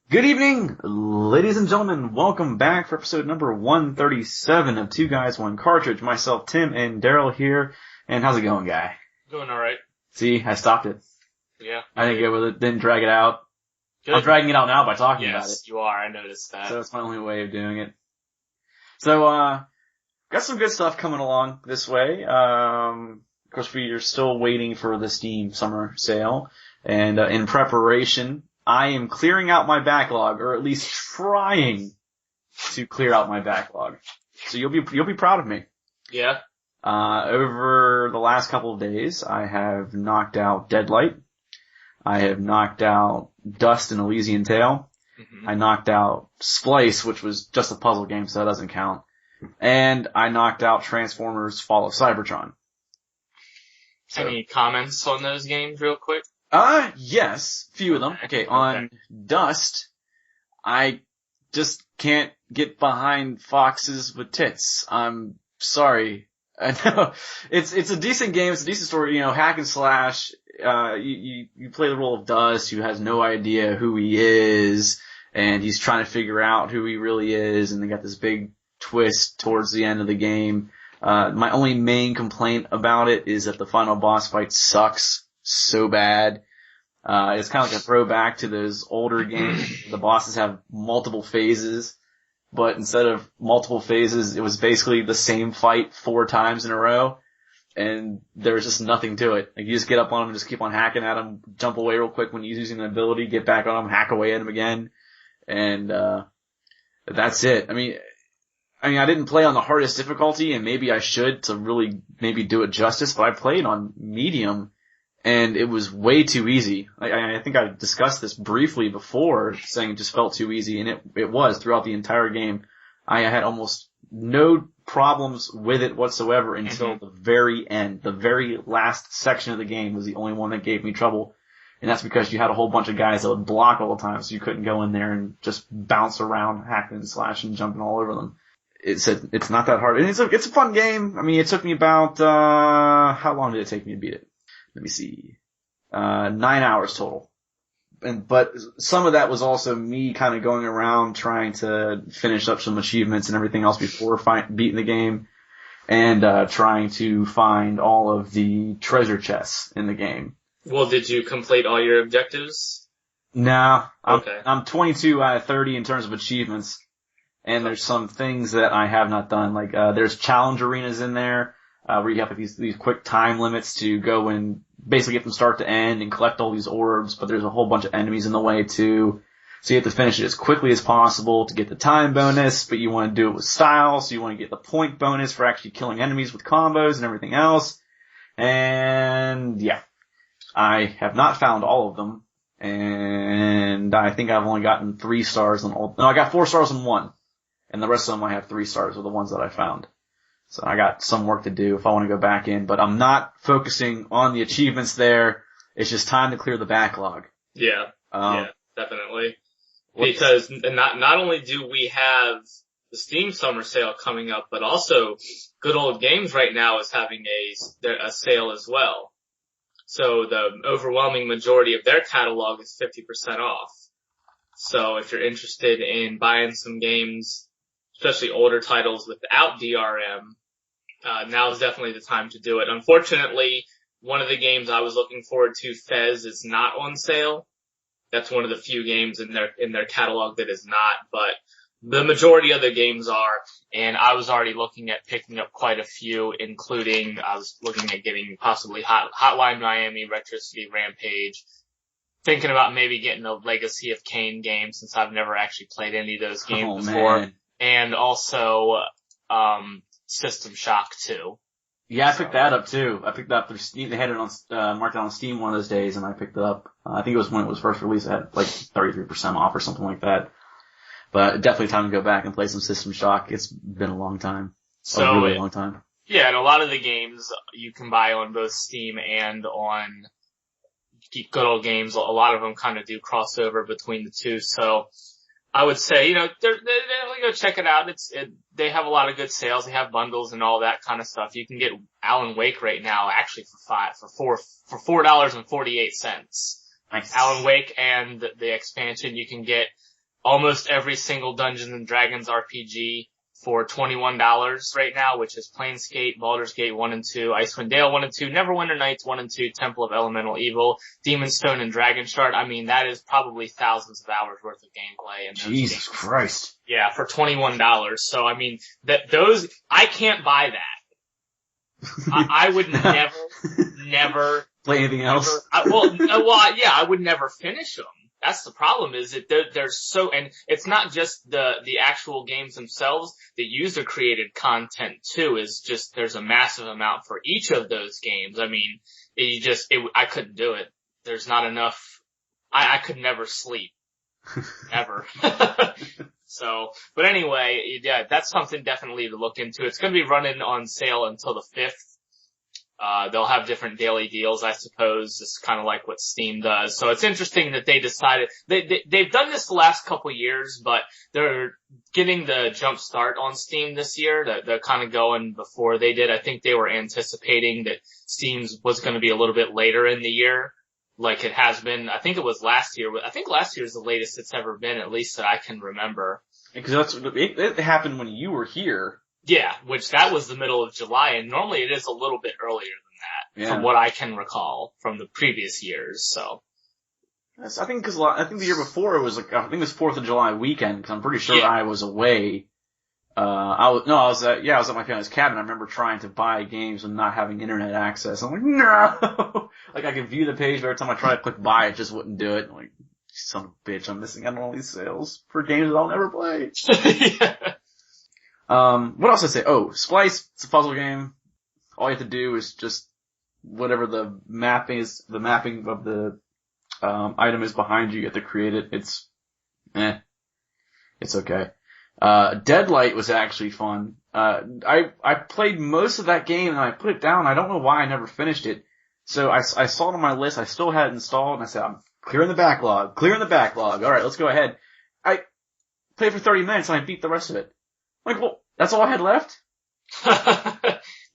Good evening, ladies and gentlemen. Welcome back for episode number 137 of Two Guys, One Cartridge. Myself, Tim, and Daryl here. And how's it going, guy? Doing alright. See, I stopped it. Yeah. I didn't go with it, didn't drag it out. Good. I'm dragging it out now by talking about it. Yes, you are. I noticed that. So it's my only way of doing it. So, got some good stuff coming along this way. Of course, we are still waiting for the Steam summer sale. And, in preparation, I am clearing out my backlog, or at least trying to clear out my backlog. So you'll be proud of me. Yeah. Over the last couple of days, I have knocked out Deadlight. I have knocked out Dust and Elysian Tale. Mm-hmm. I knocked out Splice, which was just a puzzle game, so that doesn't count. And I knocked out Transformers Fall of Cybertron. So, Any comments on those games real quick? yes, few of them. Okay, on Dust, I just can't get behind foxes with tits. I'm sorry. I know. It's a decent game, it's a decent story, hack and slash. You play the role of Dust, who has no idea who he is, and he's trying to figure out who he really is, and they got this big twist towards the end of the game. My only main complaint about it is that the final boss fight sucks so bad. It's kind of like a throwback to those older games. The bosses have multiple phases, but instead of multiple phases, it was basically the same fight 4 times in a row, and there's just nothing to it. Like, you just get up on him and just keep on hacking at him, jump away real quick when he's using an ability, get back on him, hack away at him again, and that's it. I mean, I didn't play on the hardest difficulty, and maybe I should to really maybe do it justice, but I played on medium, and it was way too easy. I think I discussed this briefly before, saying it just felt too easy, and it was throughout the entire game. I had almost no problems with it whatsoever until the very end. The very last section of the game was the only one that gave me trouble, and that's because you had a whole bunch of guys that would block all the time, so you couldn't go in there and just bounce around, hacking and slashing, jumping all over them. It's not that hard. And it's a fun game. I mean, it took me about, how long did it take me to beat it? Let me see. 9 hours total. But some of that was also me kind of going around trying to finish up some achievements and everything else before beating the game. And, trying to find all of the treasure chests in the game. Well, did you complete all your objectives? No. Okay. I'm 22 out of 30 in terms of achievements. And there's some things that I have not done, like, there's challenge arenas in there, where you have these quick time limits to go and basically get from start to end and collect all these orbs, but there's a whole bunch of enemies in the way too. So you have to finish it as quickly as possible to get the time bonus, but you want to do it with style, so you want to get the point bonus for actually killing enemies with combos and everything else. And yeah, I have not found all of them, and I think I've only gotten 3 stars on all. No, I got 4 stars on 1. And the rest of them I have 3 stars are the ones that I found. So I got some work to do if I want to go back in, but I'm not focusing on the achievements there. It's just time to clear the backlog. Yeah. Yeah, definitely. Because not only do we have the Steam Summer Sale coming up, but also Good Old Games right now is having a sale as well. So the overwhelming majority of their catalog is 50% off. So if you're interested in buying some games, especially older titles without DRM, now is definitely the time to do it. Unfortunately, one of the games I was looking forward to, Fez, is not on sale. That's one of the few games in their catalog that is not, but the majority of the games are, and I was already looking at picking up quite a few, including I was looking at getting possibly Hotline Miami, Retro City Rampage, thinking about maybe getting a Legacy of Kain game since I've never actually played any of those games before. Man. And also, System Shock 2. Yeah, I picked that up too. I picked that up through Steam. They had it on, marked it on Steam one of those days, and I picked it up. I think it was when it was first released. It had like 33% off or something like that. But definitely time to go back and play some System Shock. It's been a long time. A really long time. Yeah, and a lot of the games you can buy on both Steam and on Good Old Games. A lot of them kind of do crossover between the two, so I would say, definitely go check it out. They have a lot of good sales. They have bundles and all that kind of stuff. You can get Alan Wake right now, actually for $4.48. Nice. Alan Wake and the expansion. You can get almost every single Dungeons and Dragons RPG for $21 right now, which is Planescape, Baldur's Gate 1 and 2, Icewind Dale 1 and 2, Neverwinter Nights 1 and 2, Temple of Elemental Evil, Demon's Stone and Dragon Shard. I mean, that is probably thousands of hours worth of gameplay. And Jesus Christ. Yeah, for $21. So, I mean, I can't buy that. I would never play anything else. I would never finish them. That's the problem, is that there's so, and it's not just the actual games themselves, the user created content too is just, there's a massive amount for each of those games. I mean, I couldn't do it. There's not enough, I could never sleep. Ever. So, but anyway, yeah, that's something definitely to look into. It's gonna be running on sale until the 5th. They'll have different daily deals, I suppose. It's kind of like what Steam does. So it's interesting that they decided, they've done this the last couple of years, but they're getting the jump start on Steam this year. They're kind of going before they did. I think they were anticipating that Steam's was going to be a little bit later in the year, like it has been. I think it was last year. I think last year is the latest it's ever been, at least that I can remember. Because it happened when you were here. Yeah, which that was the middle of July, and normally it is a little bit earlier than that, from what I can recall from the previous years. So, yes, I think the year before it was I think it was 4th of July weekend, because I'm pretty sure I was away. I was at my family's cabin. I remember trying to buy games and not having internet access. I'm like, no! Like, I could view the page, but every time I tried to click buy, it just wouldn't do it. I'm like, son of a bitch, I'm missing out on all these sales for games that I'll never play. Yeah. What else did I say? Oh, Splice, it's a puzzle game. All you have to do is just, whatever the mapping of the, item is behind you have to create it. It's okay. Deadlight was actually fun. I played most of that game and I put it down. I don't know why I never finished it. So I saw it on my list. I still had it installed and I said, I'm clearing the backlog. Alright, let's go ahead. I played for 30 minutes and I beat the rest of it. Like, well, that's all I had left?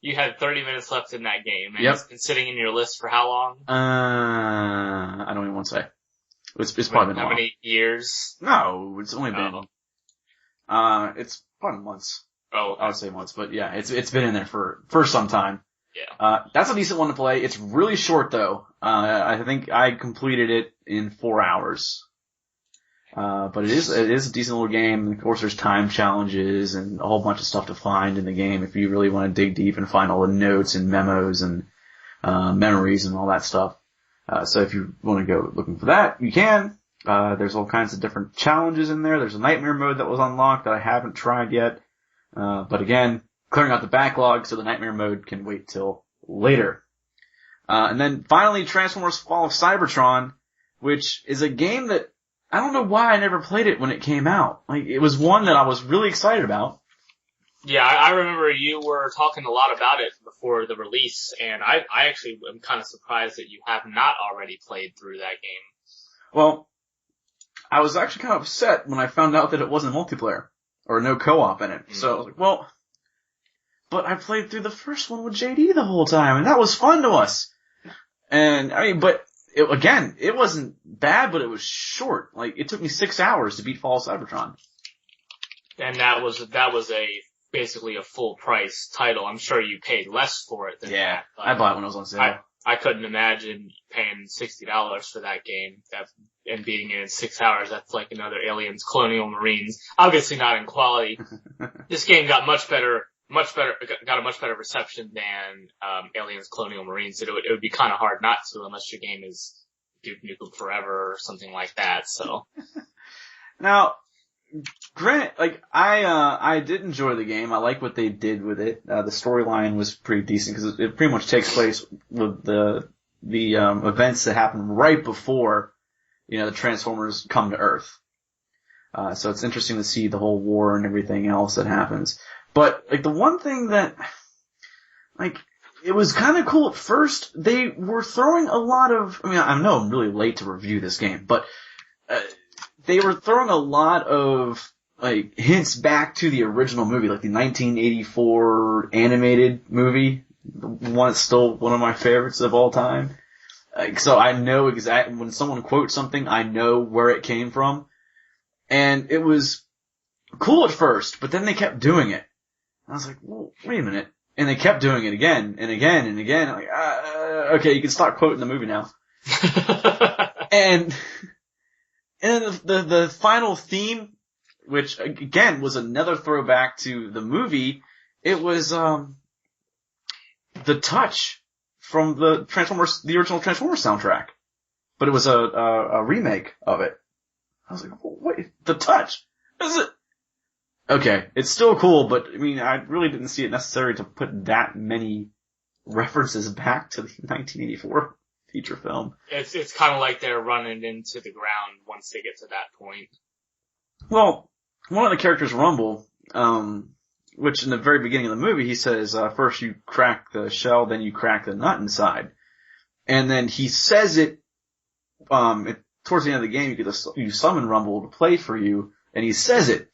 You had 30 minutes left in that game, and it's been sitting in your list for how long? I don't even want to say. It's probably been a while. How many years? No, it's only been, it's probably months. Oh, okay. I would say months, but yeah, it's been in there for some time. Yeah. That's a decent one to play. It's really short though. I think I completed it in 4 hours. But it is a decent little game. Of course, there's time challenges and a whole bunch of stuff to find in the game if you really want to dig deep and find all the notes and memos and memories and all that stuff. So if you want to go looking for that, you can. There's all kinds of different challenges in there. There's a nightmare mode that was unlocked that I haven't tried yet. But again, clearing out the backlog so the nightmare mode can wait till later. And then finally, Transformers Fall of Cybertron, which is a game that I don't know why I never played it when it came out. Like, it was one that I was really excited about. Yeah, I remember you were talking a lot about it before the release, and I actually am kind of surprised that you have not already played through that game. Well, I was actually kind of upset when I found out that it wasn't multiplayer, or no co-op in it. Mm-hmm. So I was like, well, but I played through the first one with JD the whole time, and that was fun to us. And, I mean, but it wasn't bad, but it was short. Like, it took me 6 hours to beat Fall of Cybertron. And that was basically a full price title. I'm sure you paid less for it than that. Yeah, I bought it when it was on sale. I couldn't imagine paying $60 for that game and beating it in 6 hours. That's like another Aliens Colonial Marines. Obviously not in quality. This game got got a much better reception than Aliens Colonial Marines. It would be kind of hard not to unless your game is Duke Nukem Forever or something like that. So now, granted, like I did enjoy the game. I like what they did with it. The storyline was pretty decent because it pretty much takes place with the events that happen right before the Transformers come to Earth. So it's interesting to see the whole war and everything else that happens. But, like, the one thing that, like, it was kind of cool at first, they were throwing a lot of, I know I'm really late to review this game, but, they were throwing a lot of, like, hints back to the original movie, like the 1984 animated movie, the one that's still one of my favorites of all time. So I know exactly, when someone quotes something, I know where it came from. And it was cool at first, but then they kept doing it. I was like, well, wait a minute. And they kept doing it again and again and again. I'm like, okay, you can stop quoting the movie now. and the final theme, which again was another throwback to the movie, it was, the touch from the original Transformers soundtrack. But it was a remake of it. I was like, wait, the touch? Is it? Okay, it's still cool, but I mean, I really didn't see it necessary to put that many references back to the 1984 feature film. It's kind of like they're running into the ground once they get to that point. Well, one of the characters, Rumble, which in the very beginning of the movie, he says, first you crack the shell, then you crack the nut inside. And then he says it, towards the end of the game, you summon Rumble to play for you, and he says it.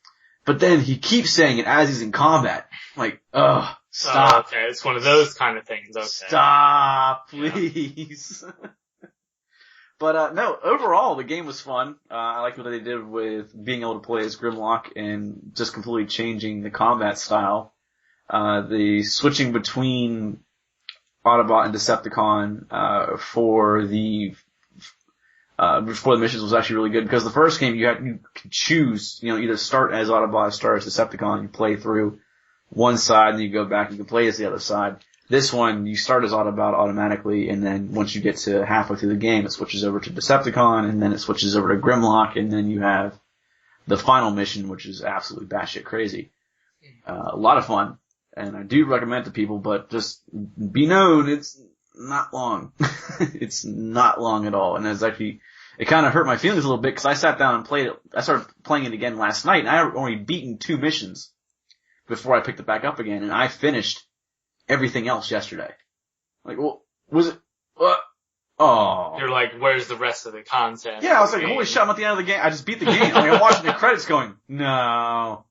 But then he keeps saying it as he's in combat. Like, stop. Oh, okay, it's one of those kind of things. Okay. Stop, please. Yeah. But, no, overall, the game was fun. I like what they did with being able to play as Grimlock and just completely changing the combat style. The switching between Autobot and Decepticon, for the missions was actually really good, because the first game you could choose, either start as Autobot or start as Decepticon. You play through one side and you go back and you can play as the other side. This one, you start as Autobot automatically, and then once you get to halfway through the game, it switches over to Decepticon, and then it switches over to Grimlock, and then you have the final mission, which is absolutely batshit crazy. A lot of fun, and I do recommend it to people, but just be known, it's not long. It's not long at all, and it kind of hurt my feelings a little bit, because I sat down and played it. I started playing it again last night, and I had only beaten 2 missions before I picked it back up again, and I finished everything else yesterday. Like, well, was it, what? Oh. You're like, where's the rest of the content? Yeah, I was like, holy shit, I'm at the end of the game. I just beat the game. I'm watching the credits going, no,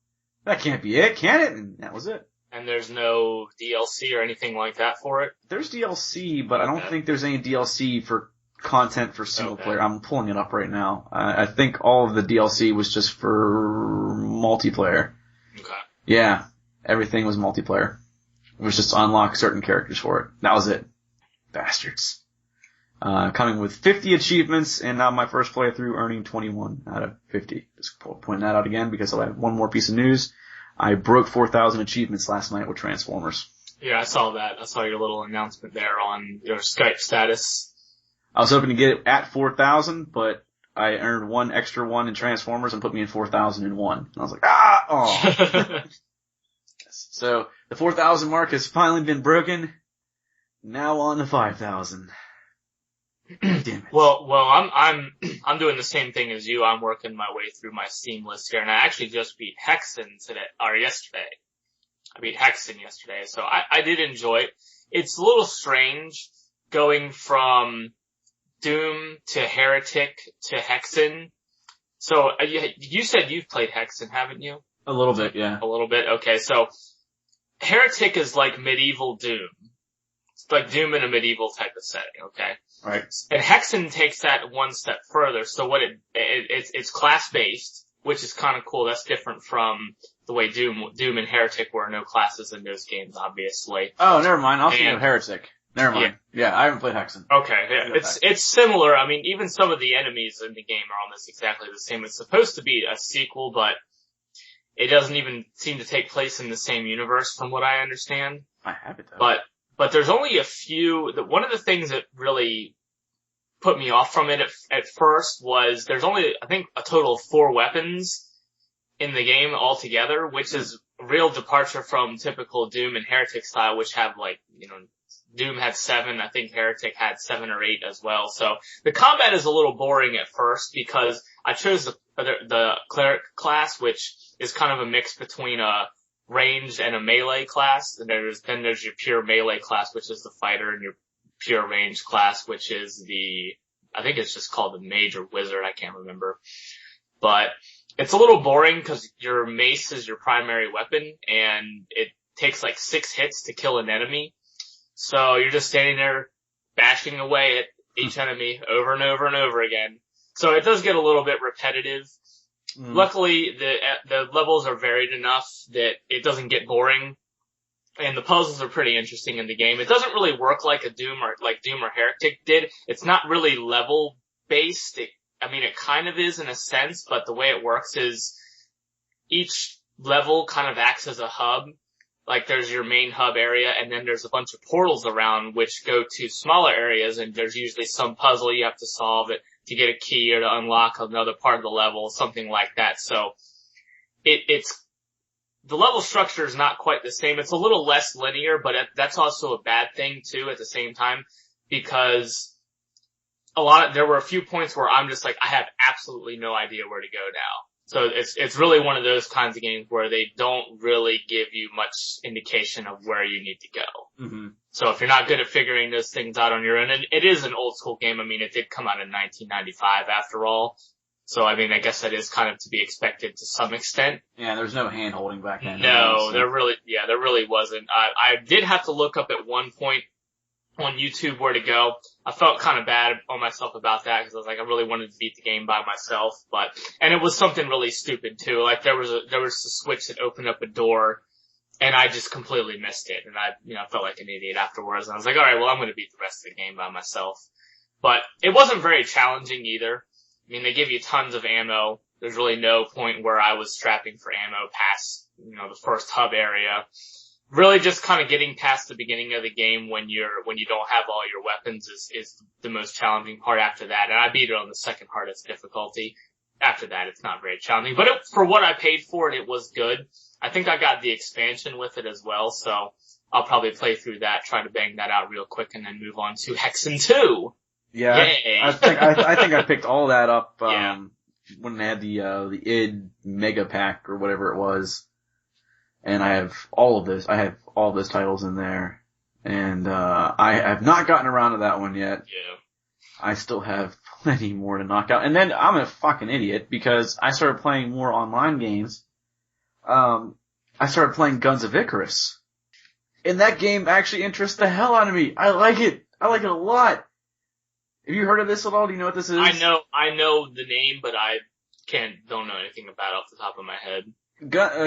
that can't be it, can it? And that was it. And there's no DLC or anything like that for it? There's DLC, but I don't think there's any DLC for content for single player. I'm pulling it up right now. I think all of the DLC was just for multiplayer. Okay. Yeah, everything was multiplayer. It was just to unlock certain characters for it. That was it. Bastards. Coming with 50 achievements, and now my first playthrough earning 21 out of 50. Just pointing that out again, because I have one more piece of news. I broke 4,000 achievements last night with Transformers. Yeah, I saw that. I saw your little announcement there on your Skype status. I was hoping to get it at 4,000, but I earned one extra one in Transformers and put me in 4,001. And I was like, oh. So, the 4,000 mark has finally been broken. Now on to 5,000. Damn it. Well, I'm doing the same thing as you. I'm working my way through my Steam list here, and I actually just beat yesterday. I beat Hexen yesterday, so I did enjoy it. It's a little strange going from Doom to Heretic to Hexen. So, you said you've played Hexen, haven't you? A little bit, yeah. A little bit? Okay, so Heretic is like medieval Doom. It's like Doom in a medieval type of setting, okay? Right. And Hexen takes that one step further. So what it's class-based, which is kind of cool. That's different from the way Doom and Heretic were. No classes in those games, obviously. Oh, never mind. I'll see Heretic. Never mind. Yeah, I haven't played Hexen. Okay, yeah. It's similar. I mean, even some of the enemies in the game are almost exactly the same. It's supposed to be a sequel, but it doesn't even seem to take place in the same universe from what I understand. I have it though. But there's only a few. One of the things that really put me off from it at first was there's only, I think, a total of 4 weapons in the game altogether, which is a real departure from typical Doom and Heretic style, which have Doom had 7, I think Heretic had 7 or 8 as well. So the combat is a little boring at first because I chose the cleric class, which is kind of a mix between a ranged and a melee class. And then there's your pure melee class, which is the fighter, and your pure ranged class, which is I think it's just called the mage or wizard, I can't remember. But it's a little boring because your mace is your primary weapon, and it takes like 6 hits to kill an enemy. So you're just standing there bashing away at each enemy over and over and over again. So it does get a little bit repetitive, luckily the levels are varied enough that it doesn't get boring. And the puzzles are pretty interesting in the game. It doesn't really work like Doom or Heretic did. It's not really level based. It kind of is in a sense, but the way it works is each level kind of acts as a hub. Like there's your main hub area, and then there's a bunch of portals around which go to smaller areas, and there's usually some puzzle you have to solve it to get a key or to unlock another part of the level, something like that. So it's the level structure is not quite the same. It's a little less linear, but that's also a bad thing too at the same time, because there were a few points where I'm just like, I have absolutely no idea where to go now. So it's really one of those kinds of games where they don't really give you much indication of where you need to go. Mm-hmm. So if you're not good at figuring those things out on your own, and it is an old school game. It did come out in 1995 after all. So, I guess that is kind of to be expected to some extent. Yeah, there's no hand holding back then. No, there really wasn't. I did have to look up at one point on YouTube where to go. I felt kind of bad on myself about that because I was like, I really wanted to beat the game by myself, and it was something really stupid too. Like there was a switch that opened up a door and I just completely missed it. And I felt like an idiot afterwards. And I was like, all right, well, I'm going to beat the rest of the game by myself. But it wasn't very challenging either. They give you tons of ammo. There's really no point where I was strapping for ammo past, the first hub area. Really just kind of getting past the beginning of the game when you don't have all your weapons is the most challenging part after that. And I beat it on the second hardest difficulty. After that, it's not very challenging. But for what I paid for it, it was good. I think I got the expansion with it as well, so I'll probably play through that, try to bang that out real quick, and then move on to Hexen 2. Yeah, Yay. I think I picked all that up when they had the id Mega Pack or whatever it was, and I have all of this. I have all those titles in there, and I have not gotten around to that one yet. Yeah. I still have plenty more to knock out, and then I'm a fucking idiot because I started playing more online games. I started playing Guns of Icarus, and that game actually interests the hell out of me. I like it. I like it a lot. Have you heard of this at all? Do you know what this is? I know the name, but I don't know anything about it off the top of my head.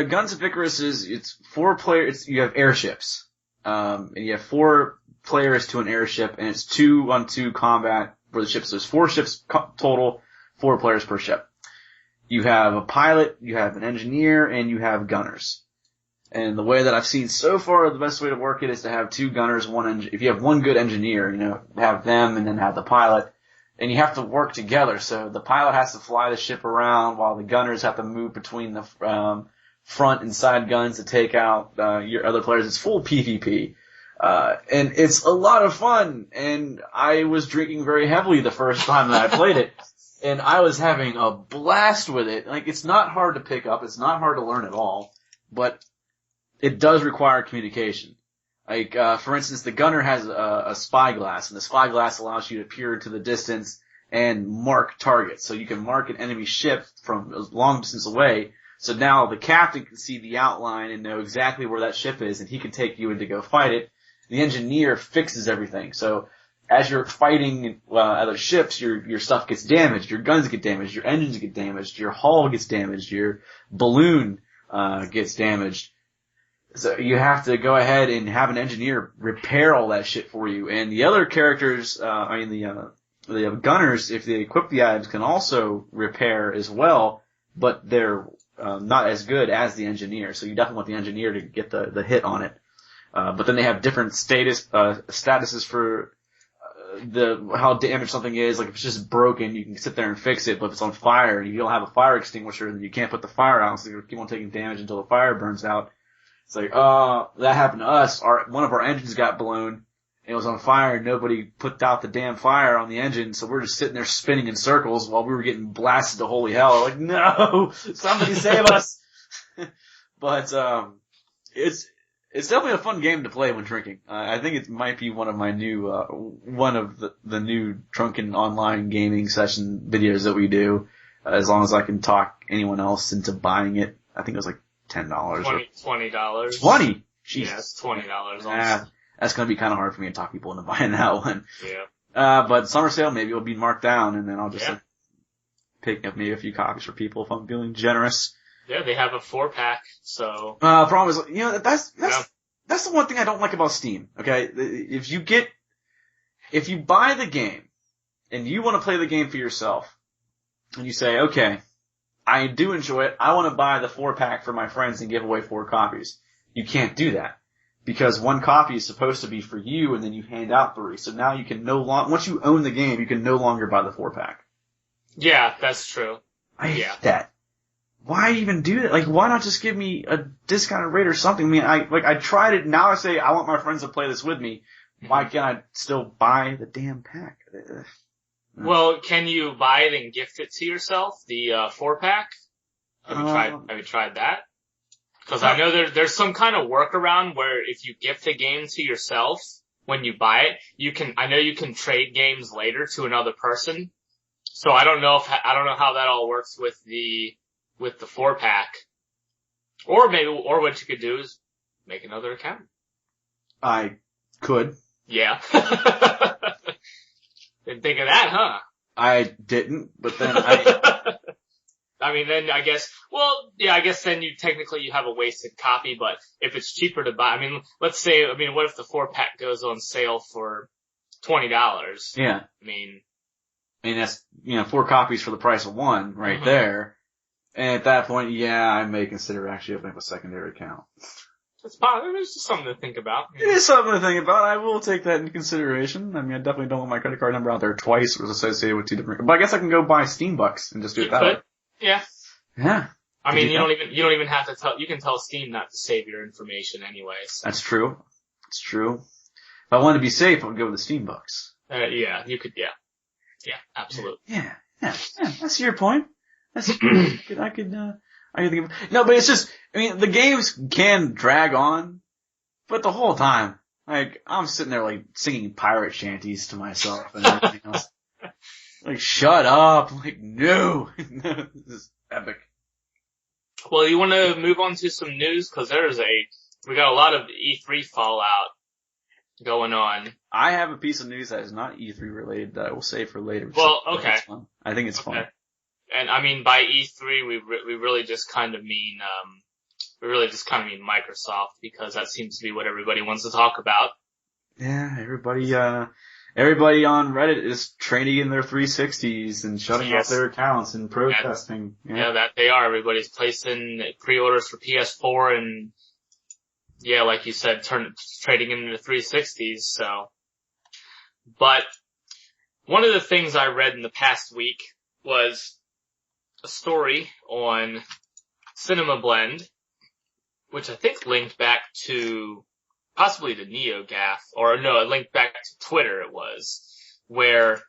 Guns of Icarus it's 4 players, you have airships. And you have 4 players to an airship, and it's 2-on-2 combat for the ships. There's 4 ships total, 4 players per ship. You have a pilot, you have an engineer, and you have gunners. And the way that I've seen so far, the best way to work it is to have 2 gunners, if you have 1 good engineer, have them and then have the pilot. And you have to work together. So the pilot has to fly the ship around while the gunners have to move between the front and side guns to take out your other players. It's full PvP. And it's a lot of fun. And I was drinking very heavily the first time that I played it. And I was having a blast with it. Like, it's not hard to pick up. It's not hard to learn at all. But it does require communication. Like, for instance, the gunner has a spyglass, and the spyglass allows you to peer into the distance and mark targets. So you can mark an enemy ship from a long distance away. So now the captain can see the outline and know exactly where that ship is, and he can take you in to go fight it. The engineer fixes everything. So as you're fighting other ships, your stuff gets damaged, your guns get damaged, your engines get damaged, your hull gets damaged, your balloon gets damaged. So you have to go ahead and have an engineer repair all that shit for you. And the other characters, the gunners, if they equip the items, can also repair as well, but they're not as good as the engineer. So you definitely want the engineer to get the hit on it. But then they have different statuses for how damaged something is. Like if it's just broken, you can sit there and fix it, but if it's on fire and you don't have a fire extinguisher, then you can't put the fire out, so you keep on taking damage until the fire burns out. It's like, that happened to us. One of our engines got blown. It was on fire and nobody put out the damn fire on the engine, so we're just sitting there spinning in circles while we were getting blasted to holy hell. Like, no! Somebody save us! But, it's definitely a fun game to play when drinking. I think it might be one of my new, one of the new drunken online gaming session videos that we do, as long as I can talk anyone else into buying it. I think it was like $10. $20. 20? Jesus. Yeah, it's $20. That's gonna be kinda hard for me to talk people into buying that one. Yeah. But summer sale, maybe it'll be marked down and then I'll just picking up maybe a few copies for people if I'm feeling generous. Yeah, they have a 4-pack, so. Problem is, that's the one thing I don't like about Steam, okay? If you buy the game, and you want to play the game for yourself, and you say, okay, I do enjoy it, I want to buy the 4-pack for my friends and give away 4 copies. You can't do that. Because 1 copy is supposed to be for you, and then you hand out 3. So now you can once you own the game, you can no longer buy the 4-pack. Yeah, that's true. I hate that. Why even do that? Like, why not just give me a discounted rate or something? I mean, I tried it, now I say I want my friends to play this with me. Why can't I still buy the damn pack? Well, can you buy it and gift it to yourself, the 4-pack? Have you tried that? Because I know there's some kind of workaround where if you gift a game to yourself when you buy it, I know you can trade games later to another person. So I don't know how that all works with the 4-pack. Or what you could do is make another account. I could. Yeah. Didn't think of that, huh? I didn't, but then I mean, then I guess then you have a wasted copy, but if it's cheaper to buy, what if the 4-pack goes on sale for $20? Yeah. I mean that's, 4 copies for the price of 1 right there. And at that point, I may consider actually opening up a secondary account. It's just something to think about. It is something to think about. I will take that into consideration. I definitely don't want my credit card number out there twice or associated with 2 different, but I guess I can go buy Steam Bucks and just do it that way. Yeah. Yeah. You don't even have to you can tell Steam not to save your information anyways. That's true. It's true. If I wanted to be safe, I would go with the Steam Bucks. You could, yeah. Yeah, absolutely. Yeah. That's your point. I could think of, no, but it's just, the games can drag on, but the whole time, I'm sitting there, singing pirate shanties to myself and everything else. Shut up. No. This is epic. Well, you want to move on to some news? Cause we got a lot of E3 fallout going on. I have a piece of news that is not E3 related that I will save for later. Well, okay. I think it's fun. And by E3, we really just kind of mean Microsoft, because that seems to be what everybody wants to talk about. Yeah, everybody on Reddit is trading in their 360s and shutting off their accounts and protesting. Yeah, that they are. Everybody's placing pre-orders for PS4 and, like you said, trading in the 360s, so. But one of the things I read in the past week was a story on Cinema Blend, which I think linked back to possibly the NeoGAF, it linked back to Twitter it was, where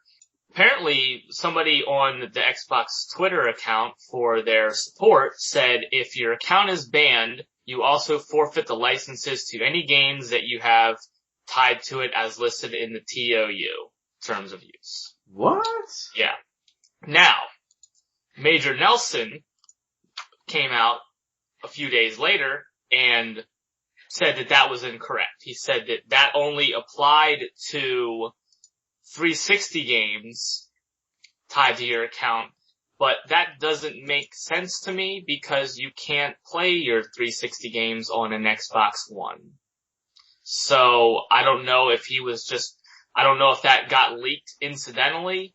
apparently somebody on the Xbox Twitter account for their support said if your account is banned, you also forfeit the licenses to any games that you have tied to it as listed in the TOU, Terms of Use. What? Yeah. Now, Major Nelson came out a few days later and said that was incorrect. He said that only applied to 360 games tied to your account, but that doesn't make sense to me because you can't play your 360 games on an Xbox One. So I don't know if that got leaked incidentally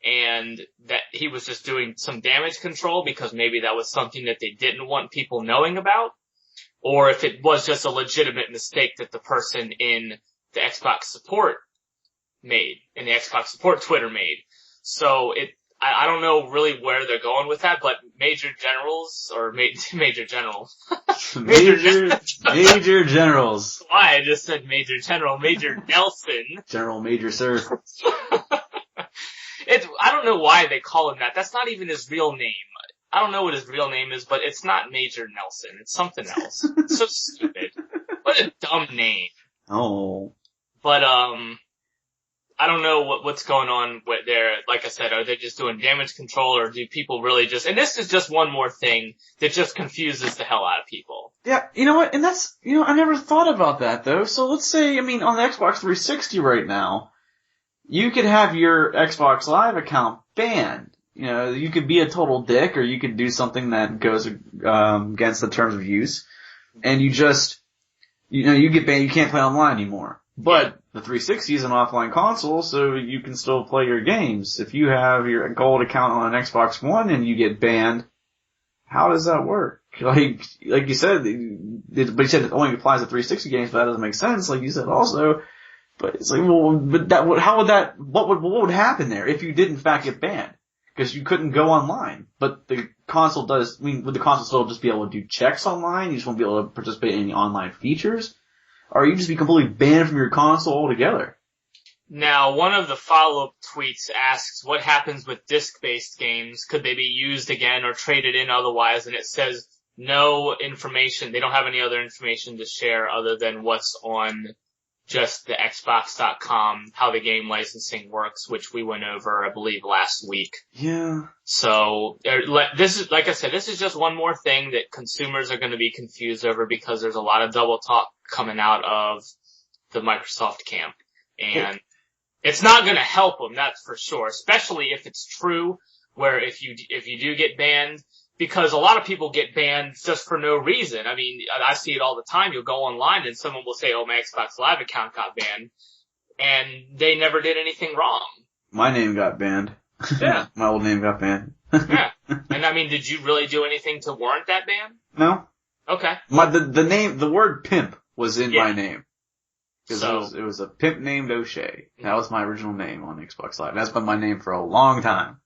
and that he was just doing some damage control because maybe that was something that they didn't want people knowing about, or if it was just a legitimate mistake that the person in the Xbox support Twitter made. So I don't know really where they're going with that, but Major Generals. Major Generals. Why? I just said Major General. Major Nelson. General Major Sir. I don't know why they call him that. That's not even his real name. I don't know what his real name is, but it's not Major Nelson. It's something else. It's so stupid. What a dumb name. Oh. But, I don't know what's going on with there. Like I said, are they just doing damage control, or do people really and this is just one more thing that just confuses the hell out of people. Yeah, you know what, and that's, I never thought about that though. So let's say, on the Xbox 360 right now, you could have your Xbox Live account banned. you could be a total dick, or you could do something that goes against the terms of use, and you get banned. You can't play online anymore. But the 360 is an offline console, so you can still play your games. If you have your gold account on an Xbox One and you get banned, how does that work? Like you said, but you said it only applies to 360 games, but that doesn't make sense. Like you said also. But it's like, well, but what would happen there if you did in fact get banned? Because you couldn't go online. But the console does, would the console still just be able to do checks online? You just won't be able to participate in any online features? Or you just be completely banned from your console altogether? Now, one of the follow-up tweets asks, what happens with disc-based games? Could they be used again or traded in otherwise? And it says no information. They don't have any other information to share other than what's on just the Xbox.com, how the game licensing works, which we went over, I believe, last week. Yeah. So, this is, like I said, this is just one more thing that consumers are going to be confused over because there's a lot of double talk coming out of the Microsoft camp. And it's not going to help them, that's for sure, especially if it's true, where if you do get banned, because a lot of people get banned just for no reason. I mean, I see it all the time. You'll go online and someone will say, oh, my Xbox Live account got banned, and they never did anything wrong. My name got banned. Yeah. My old name got banned. Yeah. And I mean, did you really do anything to warrant that ban? No. Okay. The word pimp was in my name. Because it was a pimp named O'Shea. That was my original name on Xbox Live. That's been my name for a long time.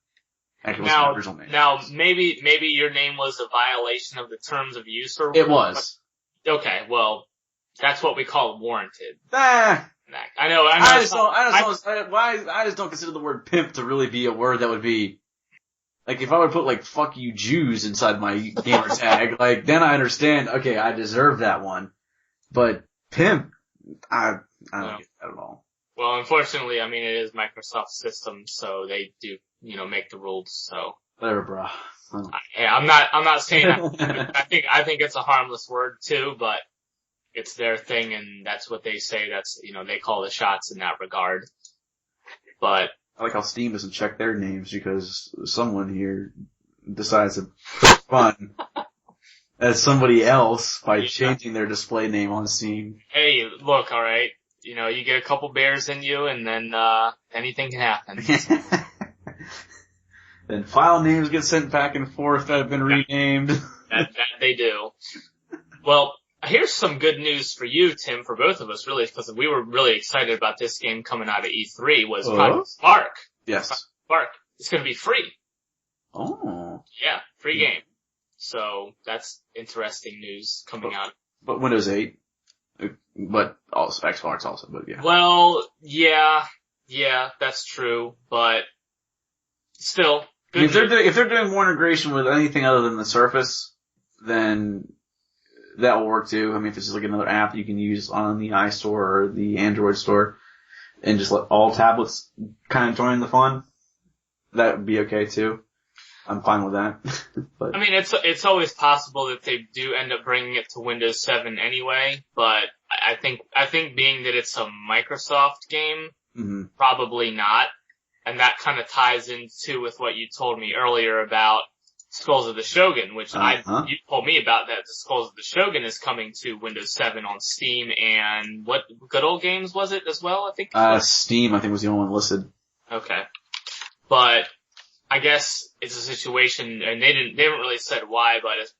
Actually, it was my original name. Now, maybe your name was a violation of the terms of use or it was. Okay, well, that's what we call warranted. I know. I just don't consider the word pimp to really be a word that would be, like, if I would put, like, fuck you Jews inside my gamer tag, like, then I understand, okay, I deserve that one. But pimp, I don't get that at all. Well, unfortunately, I mean, it is Microsoft's system, so they do, make the rules, so. Whatever, bro. I'm not saying that. I think it's a harmless word too, but it's their thing and that's what they say. That's, they call the shots in that regard. But. I like how Steam doesn't check their names because someone here decides to put fun as somebody else by changing their display name on Steam. Hey, look, alright. You get a couple bears in you and then, anything can happen. Then file names get sent back and forth that have been renamed. That they do. Well, here's some good news for you, Tim, for both of us, really, because we were really excited about this game coming out of E3, was Project Spark. Yes. Project Spark. It's gonna be free. Oh. Yeah, free game. So, that's interesting news coming out. But Windows 8. But also, Xbox also, but yeah. Well, yeah, that's true, but still. If they're doing more integration with anything other than the Surface, then that will work too. I mean, if it's just like another app you can use on the iStore or the Android store, and just let all tablets kind of join the fun, that would be okay too. I'm fine with that. But I mean, it's always possible that they do end up bringing it to Windows 7 anyway, but I think being that it's a Microsoft game, probably not. And that kind of ties into with what you told me earlier about Skulls of the Shogun, which you told me about that the Skulls of the Shogun is coming to Windows 7 on Steam, and what Good Old Games was it as well, I think? Steam, I think, was the only one listed. Okay. But I guess it's a situation, and they haven't really said why, but it's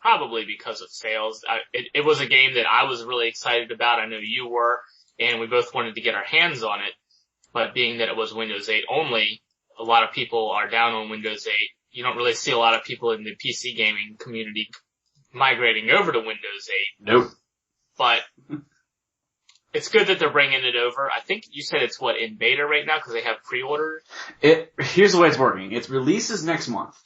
probably because of sales. It was a game that I was really excited about. I know you were, and we both wanted to get our hands on it. But being that it was Windows 8 only, a lot of people are down on Windows 8. You don't really see a lot of people in the PC gaming community migrating over to Windows 8. Nope. But it's good that they're bringing it over. I think you said it's in beta right now because they have pre-orders? Here's the way it's working. It releases next month.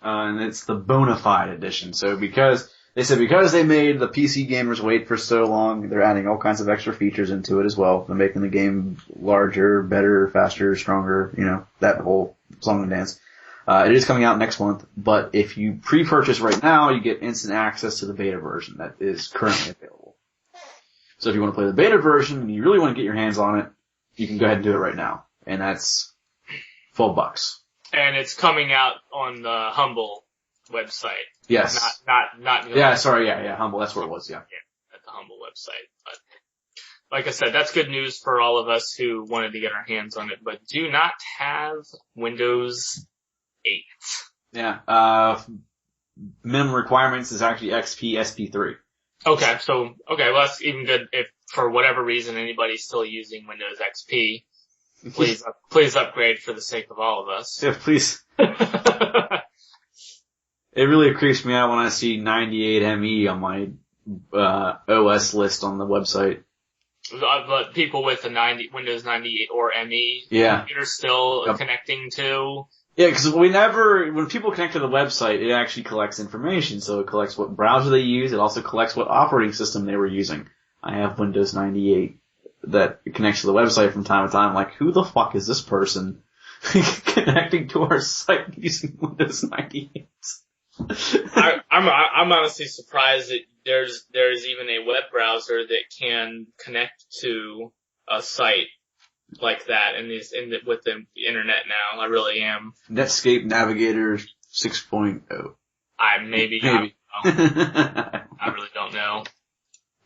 And it's the bona fide edition. So because they made the PC gamers wait for so long, they're adding all kinds of extra features into it as well. They're making the game larger, better, faster, stronger, that whole song and dance. It is coming out next month, but if you pre-purchase right now, you get instant access to the beta version that is currently available. So if you want to play the beta version and you really want to get your hands on it, you can go ahead and do it right now. And that's $12. And it's coming out on the Humble website. Yes. Not. Yeah, sorry, yeah, Humble, that's where it was, yeah. Yeah, at the Humble website. But like I said, that's good news for all of us who wanted to get our hands on it, but do not have Windows 8. Yeah, minimum requirements is actually XP, SP3. Okay, well that's even good if for whatever reason anybody's still using Windows XP. Please upgrade for the sake of all of us. Yeah, please. It really creeps me out when I see 98ME on my OS list on the website. But people with the Windows 98 or ME computer still connecting to. Yeah, because when people connect to the website, it actually collects information. So it collects what browser they use. It also collects what operating system they were using. I have Windows 98 that connects to the website from time to time. Like, who the fuck is this person connecting to our site using Windows 98? I'm honestly surprised that there's even a web browser that can connect to a site like that with the internet now. I really am. Netscape Navigator 6.0. Maybe. I really don't know.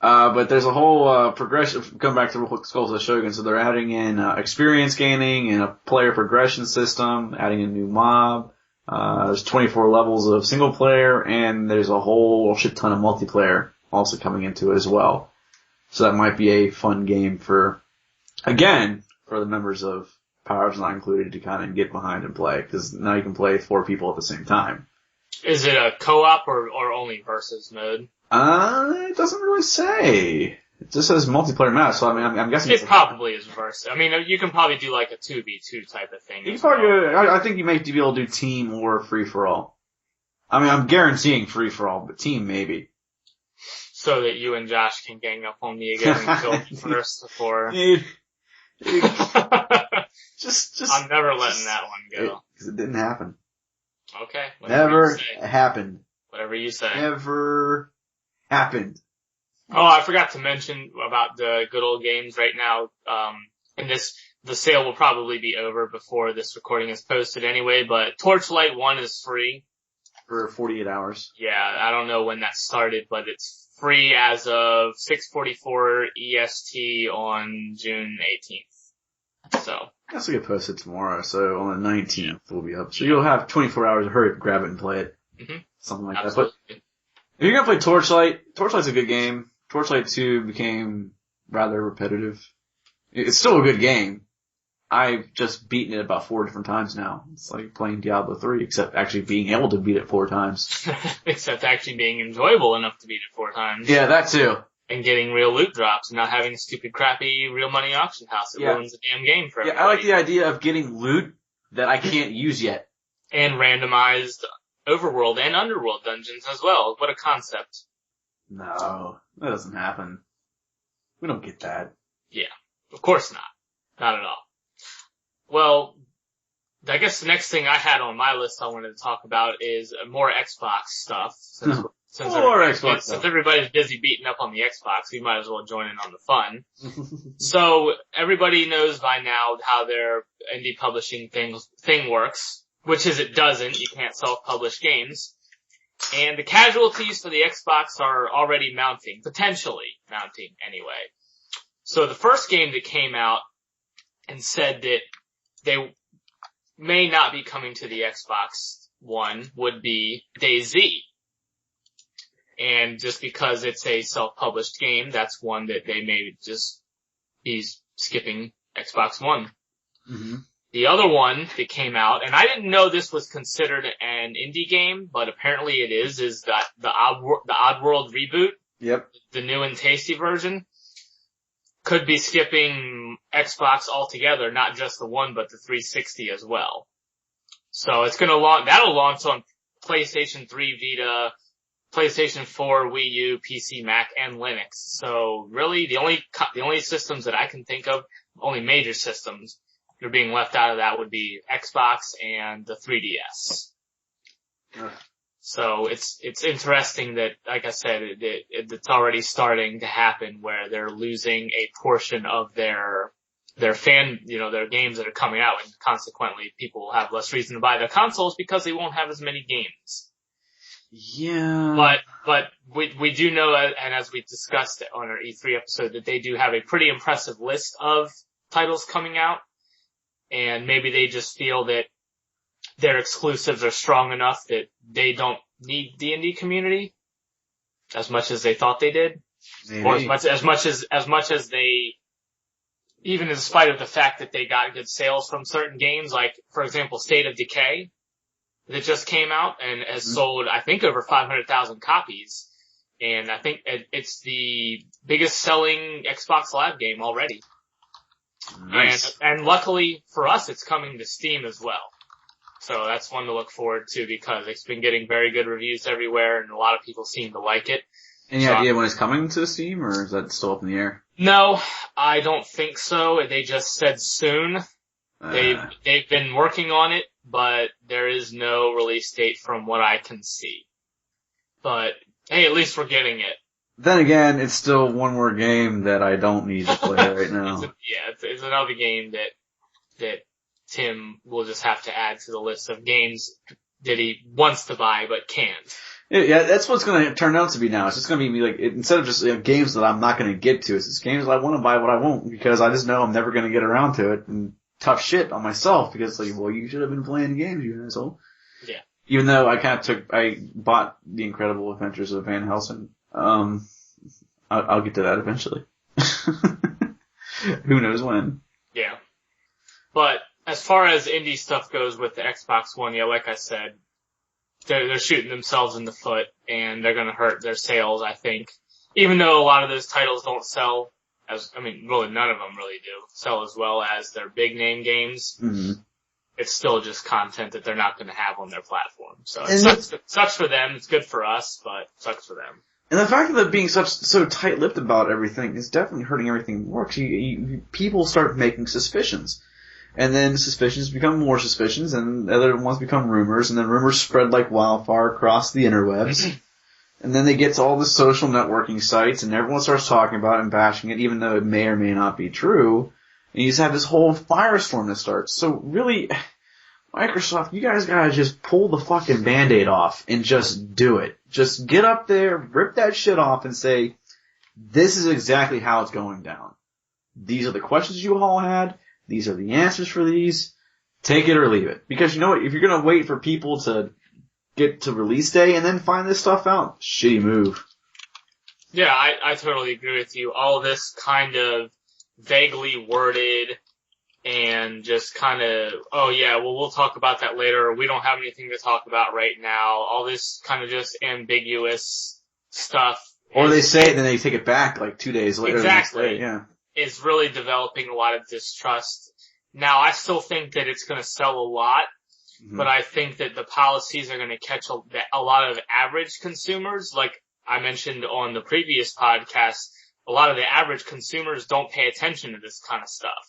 But there's a whole progression. Come back to Skulls of Shogun. So they're adding in experience gaining and a player progression system, adding a new mob. There's 24 levels of single player, and there's a whole shit ton of multiplayer also coming into it as well. So that might be a fun game for the members of Powers Not Included to kind of get behind and play, because now you can play 4 people at the same time. Is it a co-op or only versus mode? It doesn't really say. It just says multiplayer match, so I'm guessing it probably is versus. I mean, you can probably do like a 2v2 type of thing. I think you may be able to do team or free for all. I mean, I'm guaranteeing free for all, but team maybe. So that you and Josh can gang up on me again and kill first before. Just. I'm never letting that one go. Because it didn't happen. Okay. Never happened. Whatever you say. Never happened. Oh, I forgot to mention about the good old games right now. The sale will probably be over before this recording is posted anyway, but Torchlight 1 is free. For 48 hours. Yeah, I don't know when that started, but it's free as of 6:44 EST on June 18th. So. That's will get posted tomorrow, so on the 19th we'll be up. So you'll have 24 hours to hurry up, grab it and play it. Mm-hmm. Something like Absolutely. that. But if you're gonna play Torchlight's a good game. Torchlight 2 became rather repetitive. It's still a good game. I've just beaten it about 4 different times now. It's like playing Diablo 3, except actually being able to beat it 4 times. Except actually being enjoyable enough to beat it 4 times. Yeah, that too. And getting real loot drops and not having a stupid crappy real money auction house that ruins the damn game for everybody. Yeah, I like the idea of getting loot that I can't use yet. And randomized overworld and underworld dungeons as well. What a concept. No, that doesn't happen. We don't get that. Yeah, of course not. Not at all. Well, I guess the next thing I had on my list I wanted to talk about is more Xbox stuff. Since everybody's busy beating up on the Xbox, we might as well join in on the fun. So everybody knows by now how their indie publishing thing works, which is it doesn't. You can't self-publish games. And the casualties for the Xbox are already potentially mounting anyway. So the first game that came out and said that they may not be coming to the Xbox One would be DayZ. And just because it's a self-published game, that's one that they may just be skipping Xbox One. Mm-hmm. The other one that came out, and I didn't know this was considered an indie game, but apparently it is that the Oddworld reboot. Yep. The new and tasty version could be skipping Xbox altogether, not just the one, but the 360 as well. So it's that'll launch on PlayStation 3, Vita, PlayStation 4, Wii U, PC, Mac, and Linux. So really, the only systems that I can think of, only major systems that are being left out of that would be Xbox and the 3DS. Ugh. So it's interesting that, like I said, it's already starting to happen where they're losing a portion of their their games that are coming out, and consequently people will have less reason to buy their consoles because they won't have as many games. Yeah. But we do know, and as we discussed on our E3 episode, that they do have a pretty impressive list of titles coming out, and maybe they just feel that their exclusives are strong enough that they don't need the indie community as much as they thought they did. Maybe. Or as much as they, even in spite of the fact that they got good sales from certain games, like, for example, State of Decay, that just came out and has sold, I think, over 500,000 copies. And I think it's the biggest selling Xbox Live game already. Nice. And luckily for us, it's coming to Steam as well. So that's one to look forward to because it's been getting very good reviews everywhere and a lot of people seem to like it. Any idea when it's coming to Steam, or is that still up in the air? No, I don't think so. They just said soon. They've been working on it, but there is no release date from what I can see. But hey, at least we're getting it. Then again, it's still one more game that I don't need to play right now. It's another game that Tim will just have to add to the list of games that he wants to buy but can't. Yeah, that's what's going to turn out to be now. It's just going to be like, instead of just games that I'm not going to get to, it's just games that I want to buy but I won't because I just know I'm never going to get around to it. And tough shit on myself because like, well, you should have been playing games, you asshole. Yeah. Even though I bought The Incredible Adventures of Van Helsing. I'll get to that eventually. Who knows when. Yeah. But as far as indie stuff goes with the Xbox One, yeah, like I said, they're shooting themselves in the foot and they're gonna hurt their sales, I think. Even though a lot of those titles don't sell really none of them really do sell as well as their big name games. Mm-hmm. It's still just content that they're not gonna have on their platform. So it sucks for them. It's good for us, but it sucks for them. And the fact that being so tight-lipped about everything is definitely hurting everything more because people start making suspicions. And then suspicions become more suspicions, and other ones become rumors, and then rumors spread like wildfire across the interwebs. And then they get to all the social networking sites, and everyone starts talking about it and bashing it, even though it may or may not be true. And you just have this whole firestorm that starts. So really, Microsoft, you guys gotta just pull the fucking Band-Aid off and just do it. Just get up there, rip that shit off, and say, this is exactly how it's going down. These are the questions you all had. These are the answers for these. Take it or leave it. Because you know what? If you're gonna wait for people to get to release day and then find this stuff out, shitty move. Yeah, I totally agree with you. All this kind of vaguely worded and just kind of, oh yeah, well we'll talk about that later. We don't have anything to talk about right now. All this kind of just ambiguous stuff. Or they say it, then they take it back like 2 days later. Exactly. The next day, yeah. Is really developing a lot of distrust. Now, I still think that it's going to sell a lot, but I think that the policies are going to catch a lot of average consumers. Like I mentioned on the previous podcast, a lot of the average consumers don't pay attention to this kind of stuff.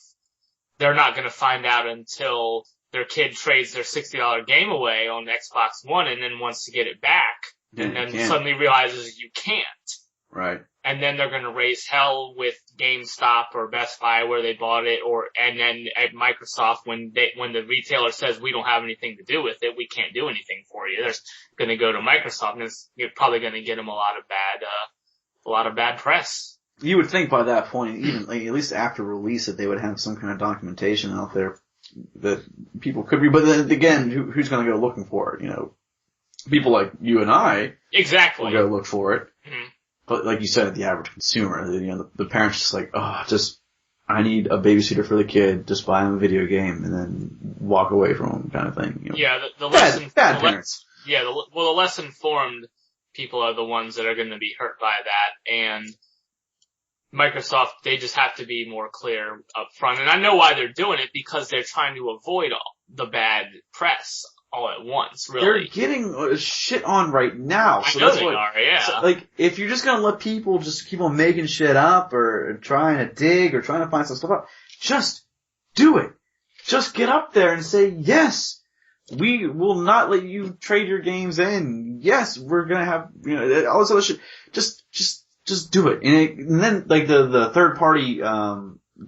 They're not going to find out until their kid trades their $60 game away on Xbox One and then wants to get it back, and then suddenly realizes you can't. Right. And then they're going to raise hell with GameStop or Best Buy where they bought it, and then at Microsoft when the retailer says we don't have anything to do with it, we can't do anything for you. They're going to go to Microsoft, and it's probably going to get them a lot of bad press. You would think by that point, even like, at least after release, that they would have some kind of documentation out there that people could be. But then again, who's going to go looking for it? You know, people like you and I exactly will go look for it. Mm-hmm. But like you said, the average consumer, you know, the parents just like, I need a babysitter for the kid, just buy him a video game and then walk away from him kind of thing. You know? Yeah, bad parents. The less informed people are the ones that are going to be hurt by that, and Microsoft, they just have to be more clear up front. And I know why they're doing it, because they're trying to avoid all the bad press all at once, really. They're getting shit on right now. So I know that's they are, yeah. So, like, if you're just gonna let people just keep on making shit up or trying to dig or trying to find some stuff out, just do it. Just get up there and say, yes, we will not let you trade your games in. Yes, we're gonna have, you know, all this other shit. Just do it. And then, like, the third party,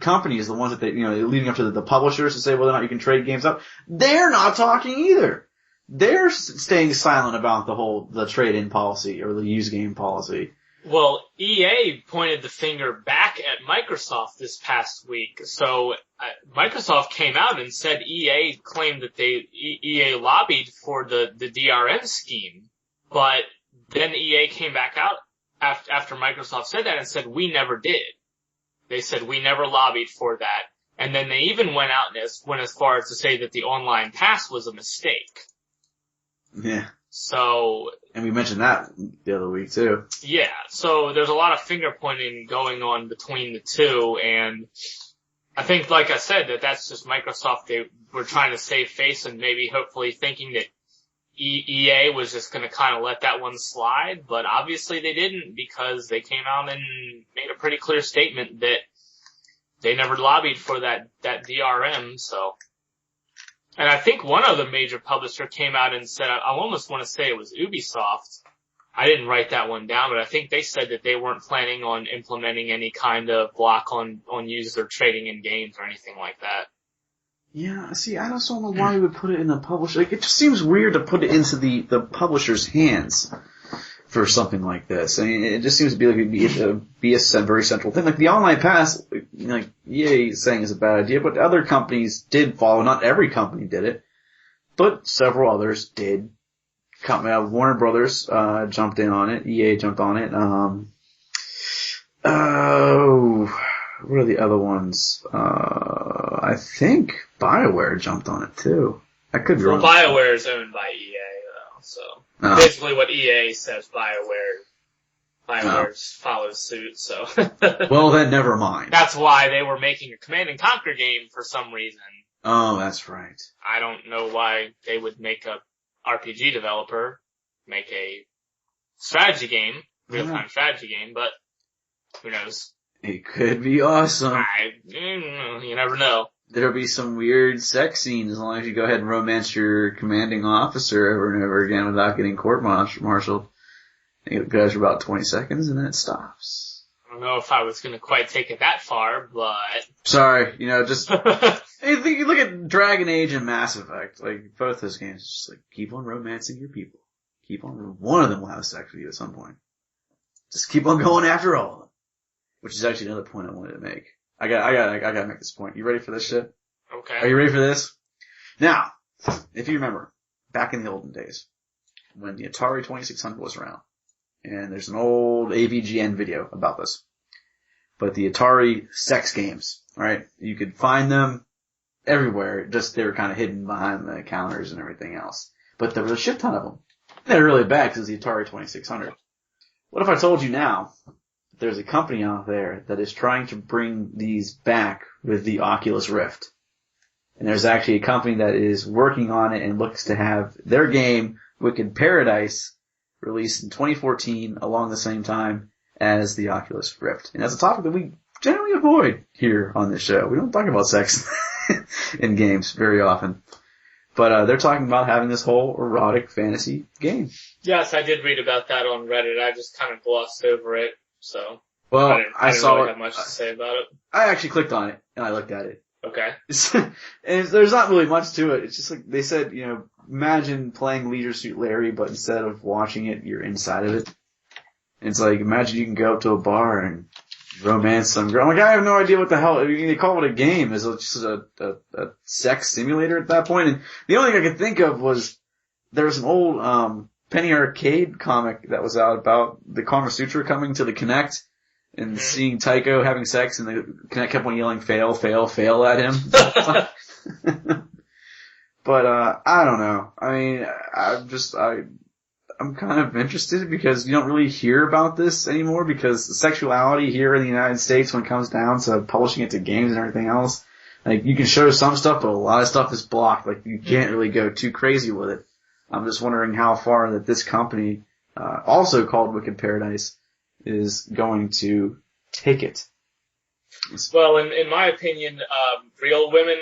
companies, the ones that they, leading up to the publishers to say whether or not you can trade games up, they're not talking either. They're staying silent about the trade-in policy or the used game policy. Well, EA pointed the finger back at Microsoft this past week. So Microsoft came out and said EA claimed that EA lobbied for the DRM scheme, but then EA came back out after Microsoft said that and said we never did. They said we never lobbied for that, and then they even went as far as to say that the online pass was a mistake. Yeah. So. And we mentioned that the other week too. Yeah. So there's a lot of finger pointing going on between the two, and I think, like I said, that's just Microsoft. They were trying to save face and maybe hopefully thinking that EA was just going to kind of let that one slide, but obviously they didn't, because they came out and made a pretty clear statement that they never lobbied for that DRM. So. And I think one other major publisher came out and said, I almost want to say it was Ubisoft. I didn't write that one down, but I think they said that they weren't planning on implementing any kind of block on user trading in games or anything like that. Yeah, see, I just don't know why you would put it in the publisher. Like, it just seems weird to put it into the publisher's hands for something like this. I mean, it just seems to be like it'd be a very central thing. Like the online pass, like EA is saying is a bad idea, but other companies did follow. Not every company did it, but several others did. Warner Brothers jumped in on it. EA jumped on it. What are the other ones? I think BioWare jumped on it too. I could be wrong. Well, BioWare is owned by EA, though, so. Basically what EA says BioWare follows suit, so. Well, then never mind. That's why they were making a Command and Conquer game for some reason. Oh, that's right. I don't know why they would make a RPG developer make a strategy game, real-time strategy game, but who knows? It could be awesome. You never know. There'll be some weird sex scenes as long as you go ahead and romance your commanding officer over and over again without getting court-martialed. It goes for about 20 seconds and then it stops. I don't know if I was going to quite take it that far, but... Sorry, just... you look at Dragon Age and Mass Effect, like, both those games, it's just like, keep on romancing your people. Keep on... One of them will have sex with you at some point. Just keep on going after all of them. Which is actually another point I wanted to make. I gotta make this point. You ready for this shit? Okay. Are you ready for this? Now, if you remember, back in the olden days, when the Atari 2600 was around, and there's an old AVGN video about this, but the Atari sex games, right? You could find them everywhere, just they were kind of hidden behind the counters and everything else. But there was a shit ton of them. They're really bad because it's the Atari 2600. What if I told you now there's a company out there that is trying to bring these back with the Oculus Rift. And there's actually a company that is working on it and looks to have their game, Wicked Paradise, released in 2014 along the same time as the Oculus Rift. And that's a topic that we generally avoid here on this show. We don't talk about sex in games very often. But they're talking about having this whole erotic fantasy game. Yes, I did read about that on Reddit. I just kind of glossed over it. So, well, I didn't really have much to say about it. I actually clicked on it, and I looked at it. Okay. And there's not really much to it. It's just like, they said, imagine playing Leisure Suit Larry, but instead of watching it, you're inside of it. And it's like, imagine you can go up to a bar and romance some girl. I'm like, I have no idea what the hell, they call it a game. Is it just a sex simulator at that point? And the only thing I could think of was, there was an old, Penny Arcade comic that was out about the Kama Sutra coming to the Kinect and seeing Tycho having sex, and the Kinect kept on yelling fail, fail, fail at him. But I don't know. I mean, I'm kind of interested because you don't really hear about this anymore, because the sexuality here in the United States, when it comes down to publishing it to games and everything else, like, you can show some stuff, but a lot of stuff is blocked. Like, you can't really go too crazy with it. I'm just wondering how far that this company, also called Wicked Paradise, is going to take it. Well, in my opinion, real women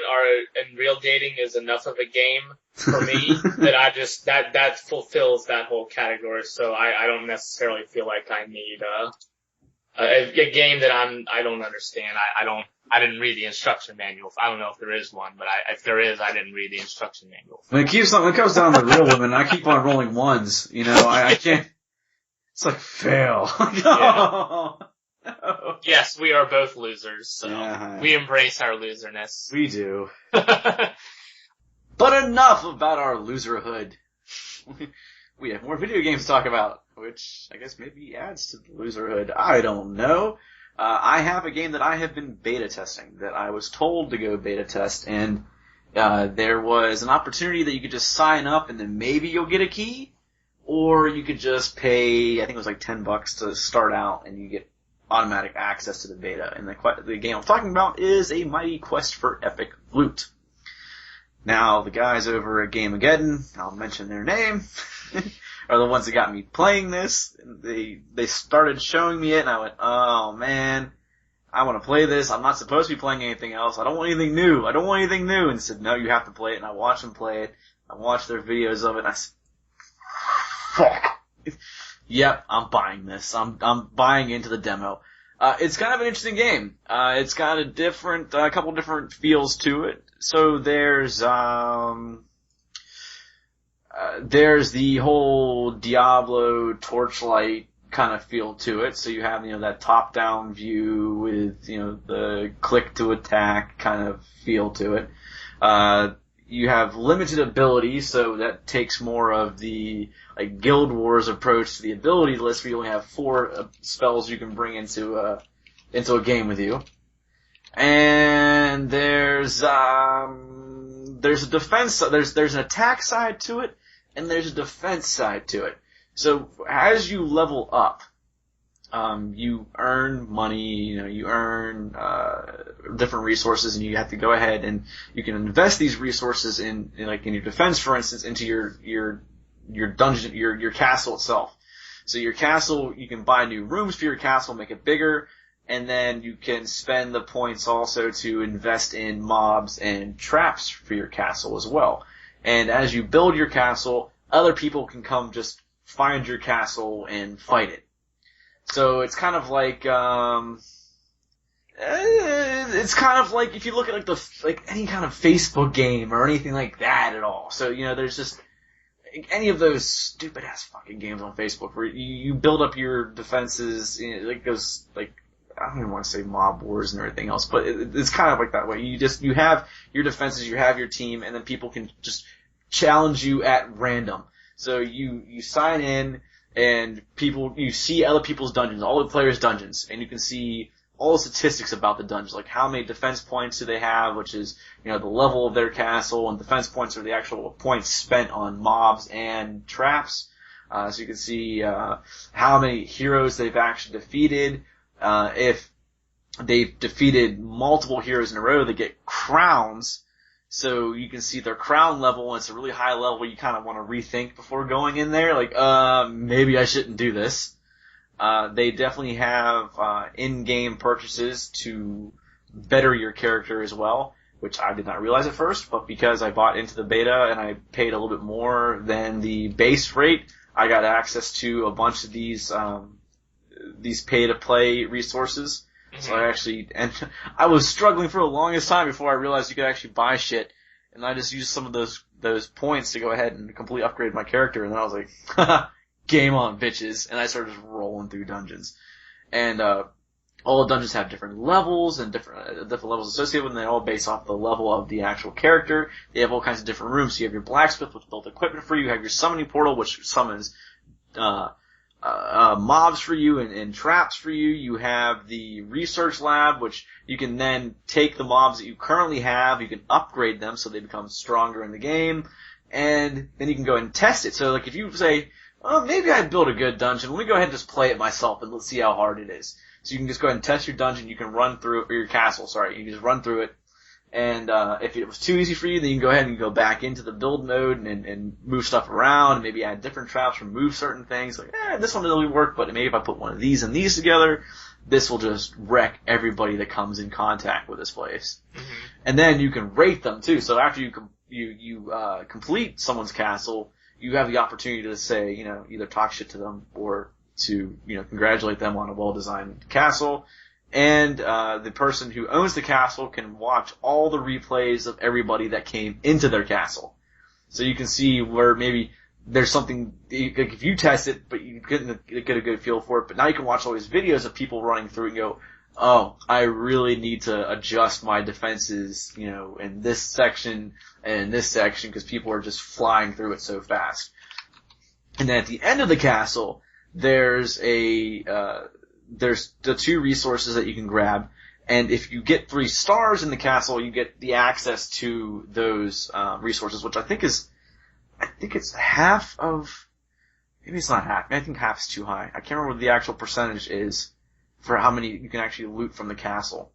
and real dating is enough of a game for me that that fulfills that whole category. So I don't necessarily feel like I need a game that I don't understand. I didn't read the instruction manual. I don't know if there is one, but if there is, I didn't read the instruction manual. When it comes down to real women, I keep on rolling ones. You know, I can't. It's like fail. No. Yes, we are both losers, so we embrace our loserness. We do. But enough about our loserhood. We have more video games to talk about, which I guess maybe adds to the loserhood. I don't know. I have a game that I have been beta testing, that I was told to go beta test, and there was an opportunity that you could just sign up and then maybe you'll get a key, or you could just pay, I think it was like $10 to start out and you get automatic access to the beta. And the game I'm talking about is A Mighty Quest for Epic Loot. Now, the guys over at Gameageddon, I'll mention their name, are the ones that got me playing this. They started showing me it, and I went, oh man, I want to play this. I'm not supposed to be playing anything else. I don't want anything new. And they said, no, you have to play it. And I watched them play it. I watched their videos of it, and I said, fuck. Yep, I'm buying this. I'm buying into the demo. It's kind of an interesting game. It's got a couple different feels to it. So there's the whole Diablo Torchlight kind of feel to it. So you have, that top-down view with, the click to attack kind of feel to it. You have limited abilities, so that takes more of the, Guild Wars approach to the ability list, where you only have 4 spells you can bring into a game with you. And there's a defense, there's an attack side to it, and there's a defense side to it. So, as you level up, you earn money, you earn, different resources, and you have to go ahead and you can invest these resources in your defense, for instance, into your dungeon, your castle itself. So your castle, you can buy new rooms for your castle, make it bigger, and then you can spend the points also to invest in mobs and traps for your castle as well. And as you build your castle, other people can come just find your castle and fight it. So it's kind of like, if you look at any kind of Facebook game or anything like that at all. So, there's just any of those stupid ass fucking games on Facebook where you build up your defenses, those, I don't even want to say mob wars and everything else, but it's kind of like that way. You have your defenses, you have your team, and then people can just challenge you at random. So you sign in, and you see other people's dungeons, all the players' dungeons, and you can see all the statistics about the dungeons, like how many defense points do they have, which is, the level of their castle, and defense points are the actual points spent on mobs and traps. So you can see, how many heroes they've actually defeated. If they've defeated multiple heroes in a row, they get crowns. So you can see their crown level, and it's a really high level you kind of want to rethink before going in there. Maybe I shouldn't do this. They definitely have, in-game purchases to better your character as well, which I did not realize at first, but because I bought into the beta and I paid a little bit more than the base rate, I got access to a bunch of these pay-to-play resources. So I was struggling for the longest time before I realized you could actually buy shit, and I just used some of those points to go ahead and completely upgrade my character, and then I was like, haha, game on, bitches, and I started just rolling through dungeons. And, all the dungeons have different levels and different levels associated with them. They're all based off the level of the actual character. They have all kinds of different rooms. So you have your blacksmith, which built equipment for you. You have your summoning portal, which summons, mobs for you and traps for you. You have the research lab, which you can then take the mobs that you currently have, you can upgrade them so they become stronger in the game, and then you can go ahead and test it. So if you say, oh, maybe I built a good dungeon, let me go ahead and just play it myself and let's see how hard it is. So you can just go ahead and test your dungeon, you can run through, or your castle, sorry, you can just run through it. And, if it was too easy for you, then you can go ahead and go back into the build mode and move stuff around, and maybe add different traps, remove certain things, this one doesn't really work, but maybe if I put one of these and these together, this will just wreck everybody that comes in contact with this place. Mm-hmm. And then you can rate them too, so after you complete someone's castle, you have the opportunity to say, either talk shit to them, or to, congratulate them on a well-designed castle. And the person who owns the castle can watch all the replays of everybody that came into their castle. So you can see where maybe there's something, like if you test it, but you get a good feel for it, but now you can watch all these videos of people running through and go, oh, I really need to adjust my defenses, in this section and in this section, because people are just flying through it so fast. And then at the end of the castle, there's the 2 resources that you can grab, and if you get 3 stars in the castle, you get the access to those resources, which I think it's half of, maybe it's not half, I think half is too high. I can't remember what the actual percentage is for how many you can actually loot from the castle.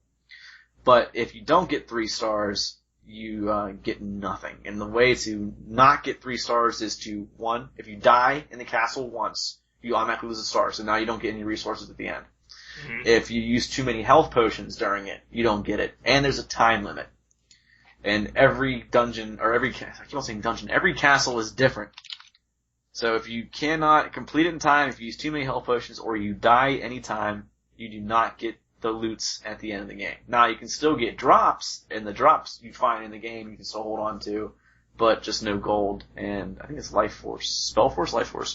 But if you don't get 3 stars, you get nothing. And the way to not get 3 stars is to, 1, if you die in the castle once, you automatically lose a star, so now you don't get any resources at the end. Mm-hmm. If you use too many health potions during it, you don't get it. And there's a time limit. And every dungeon, or every castle is different. So if you cannot complete it in time, if you use too many health potions, or you die anytime, you do not get the loots at the end of the game. Now you can still get drops, and the drops you find in the game you can still hold on to, but just no gold, and I think it's Life Force,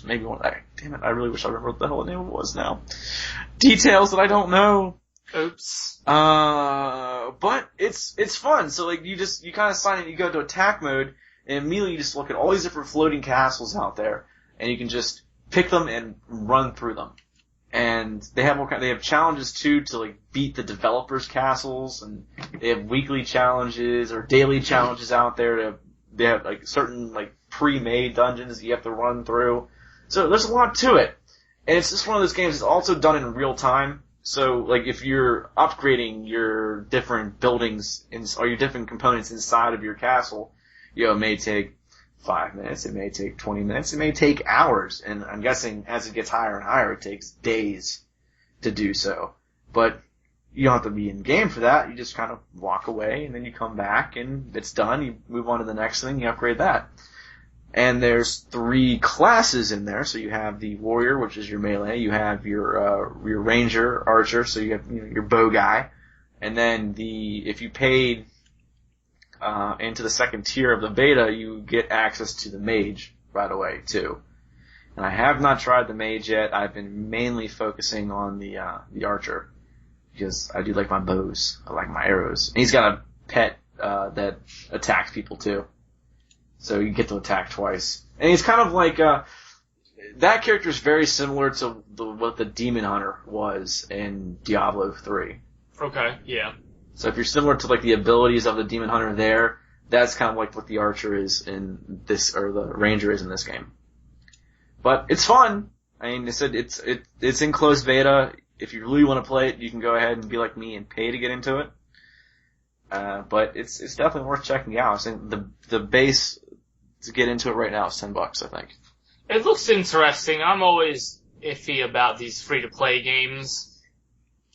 maybe one of that. Damn it, I really wish I remember what the hell the name was now. Details that I don't know. Oops. But it's fun, so like you kinda sign in, you go to attack mode, and immediately you just look at all these different floating castles out there, and you can just pick them and run through them. And they have challenges too to like beat the developers' castles, and they have weekly challenges or daily challenges out there they have like certain like pre-made dungeons that you have to run through. So there's a lot to it. And it's just one of those games that's also done in real time. So like if you're upgrading your different buildings or your different components inside of your castle, it may take 5 minutes, it may take 20 minutes, it may take hours. And I'm guessing as it gets higher and higher, it takes days to do so. But you don't have to be in game for that. You just kind of walk away, and then you come back, and it's done. You move on to the next thing, you upgrade that. And there's 3 classes in there. So you have the warrior, which is your melee. You have your ranger, archer. So you have your bow guy. And then if you paid into the second tier of the beta, you get access to the mage right away too. And I have not tried the mage yet. I've been mainly focusing on the archer. Because I do like my bows. I like my arrows. And he's got a pet that attacks people too. So you get to attack twice. And he's kind of like that character is very similar to what the Demon Hunter was in Diablo 3. Okay, yeah. So if you're similar to like the abilities of the Demon Hunter there, that's kind of like what the archer is in this, or the ranger is in this game. But it's fun. I mean, I said it's in closed beta. If you really want to play it, you can go ahead and be like me and pay to get into it. But it's definitely worth checking out. I think the base to get into it right now is $10, I think. It looks interesting. I'm always iffy about these free-to-play games.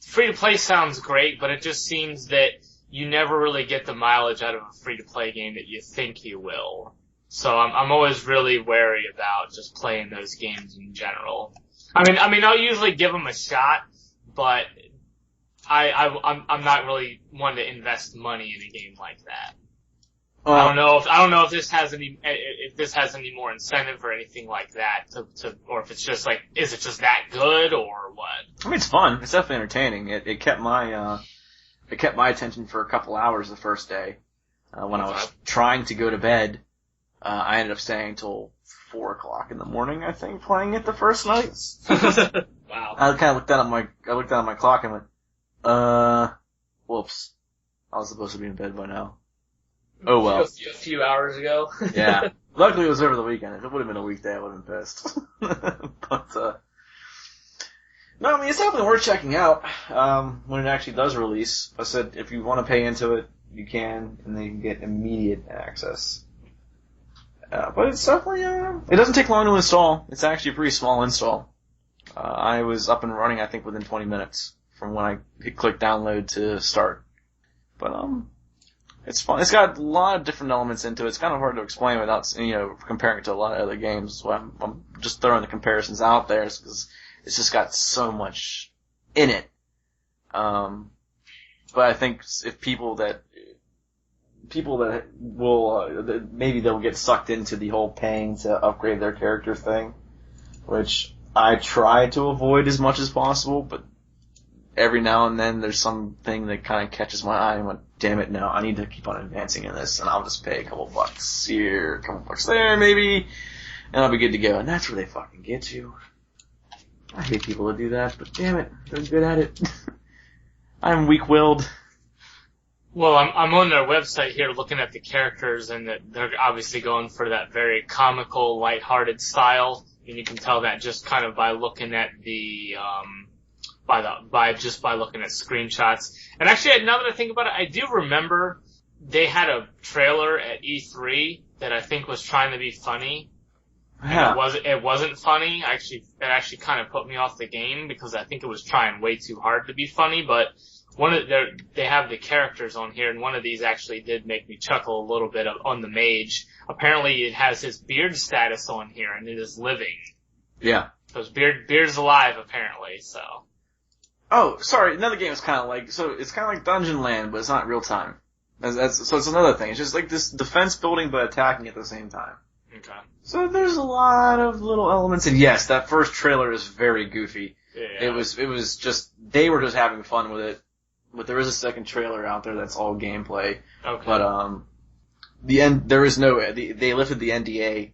Free-to-play sounds great, but it just seems that you never really get the mileage out of a free-to-play game that you think you will. So I'm always really wary about just playing those games in general. I mean, I'll usually give them a shot, but I'm not really one to invest money in a game like that. I don't know if this has any more incentive or anything like that or if it's just like, is it just that good or what? I mean, it's fun. It's definitely entertaining. It kept my attention for a couple hours the first day. When I was trying to go to bed, I ended up staying until 4 o'clock in the morning, I think, playing it the first night. Wow. I kind of looked down at my clock and went, whoops. I was supposed to be in bed by now. Oh well. A few hours ago. Yeah. Luckily it was over the weekend. If it would have been a weekday, I would have been pissed. But, no, I mean, it's definitely worth checking out, when it actually does release. I said, if you want to pay into it, you can, and then you can get immediate access. But it's definitely, it doesn't take long to install. It's actually a pretty small install. I was up and running, I think, within 20 minutes from when I clicked download to start. But, it's fun. It's got a lot of different elements into it. It's kind of hard to explain without, comparing it to a lot of other games. So I'm just throwing the comparisons out there because it's just got so much in it. But I think if people that will, maybe they'll get sucked into the whole paying to upgrade their character thing, which I try to avoid as much as possible, but every now and then there's something that kind of catches my eye and went, damn it, no, I need to keep on advancing in this, and I'll just pay a couple bucks here, a couple bucks there, maybe, and I'll be good to go. And that's where they fucking get you. I hate people that do that, but damn it, they're good at it. I'm weak-willed. Well, I'm on their website here looking at the characters, and they're obviously going for that very comical, lighthearted style, and you can tell that just kind of by looking at the, by looking at screenshots. And actually, now that I think about it, I do remember they had a trailer at E3 that I think was trying to be funny. Yeah. And it wasn't funny. It actually kind of put me off the game because I think it was trying way too hard to be funny, but they have the characters on here, and one of these actually did make me chuckle a little bit on the mage. Apparently it has his beard status on here, and it is living. Yeah. So his beard's alive, apparently, so. Oh, sorry, another game is kind of like, so it's kind of like Dungeon Land, but it's not real time. So it's another thing. It's just like this defense building, but attacking at the same time. Okay. So there's a lot of little elements, and yes, that first trailer is very goofy. Yeah. It was just, they were just having fun with it. But there is a second trailer out there that's all gameplay. Okay. But, they lifted the NDA,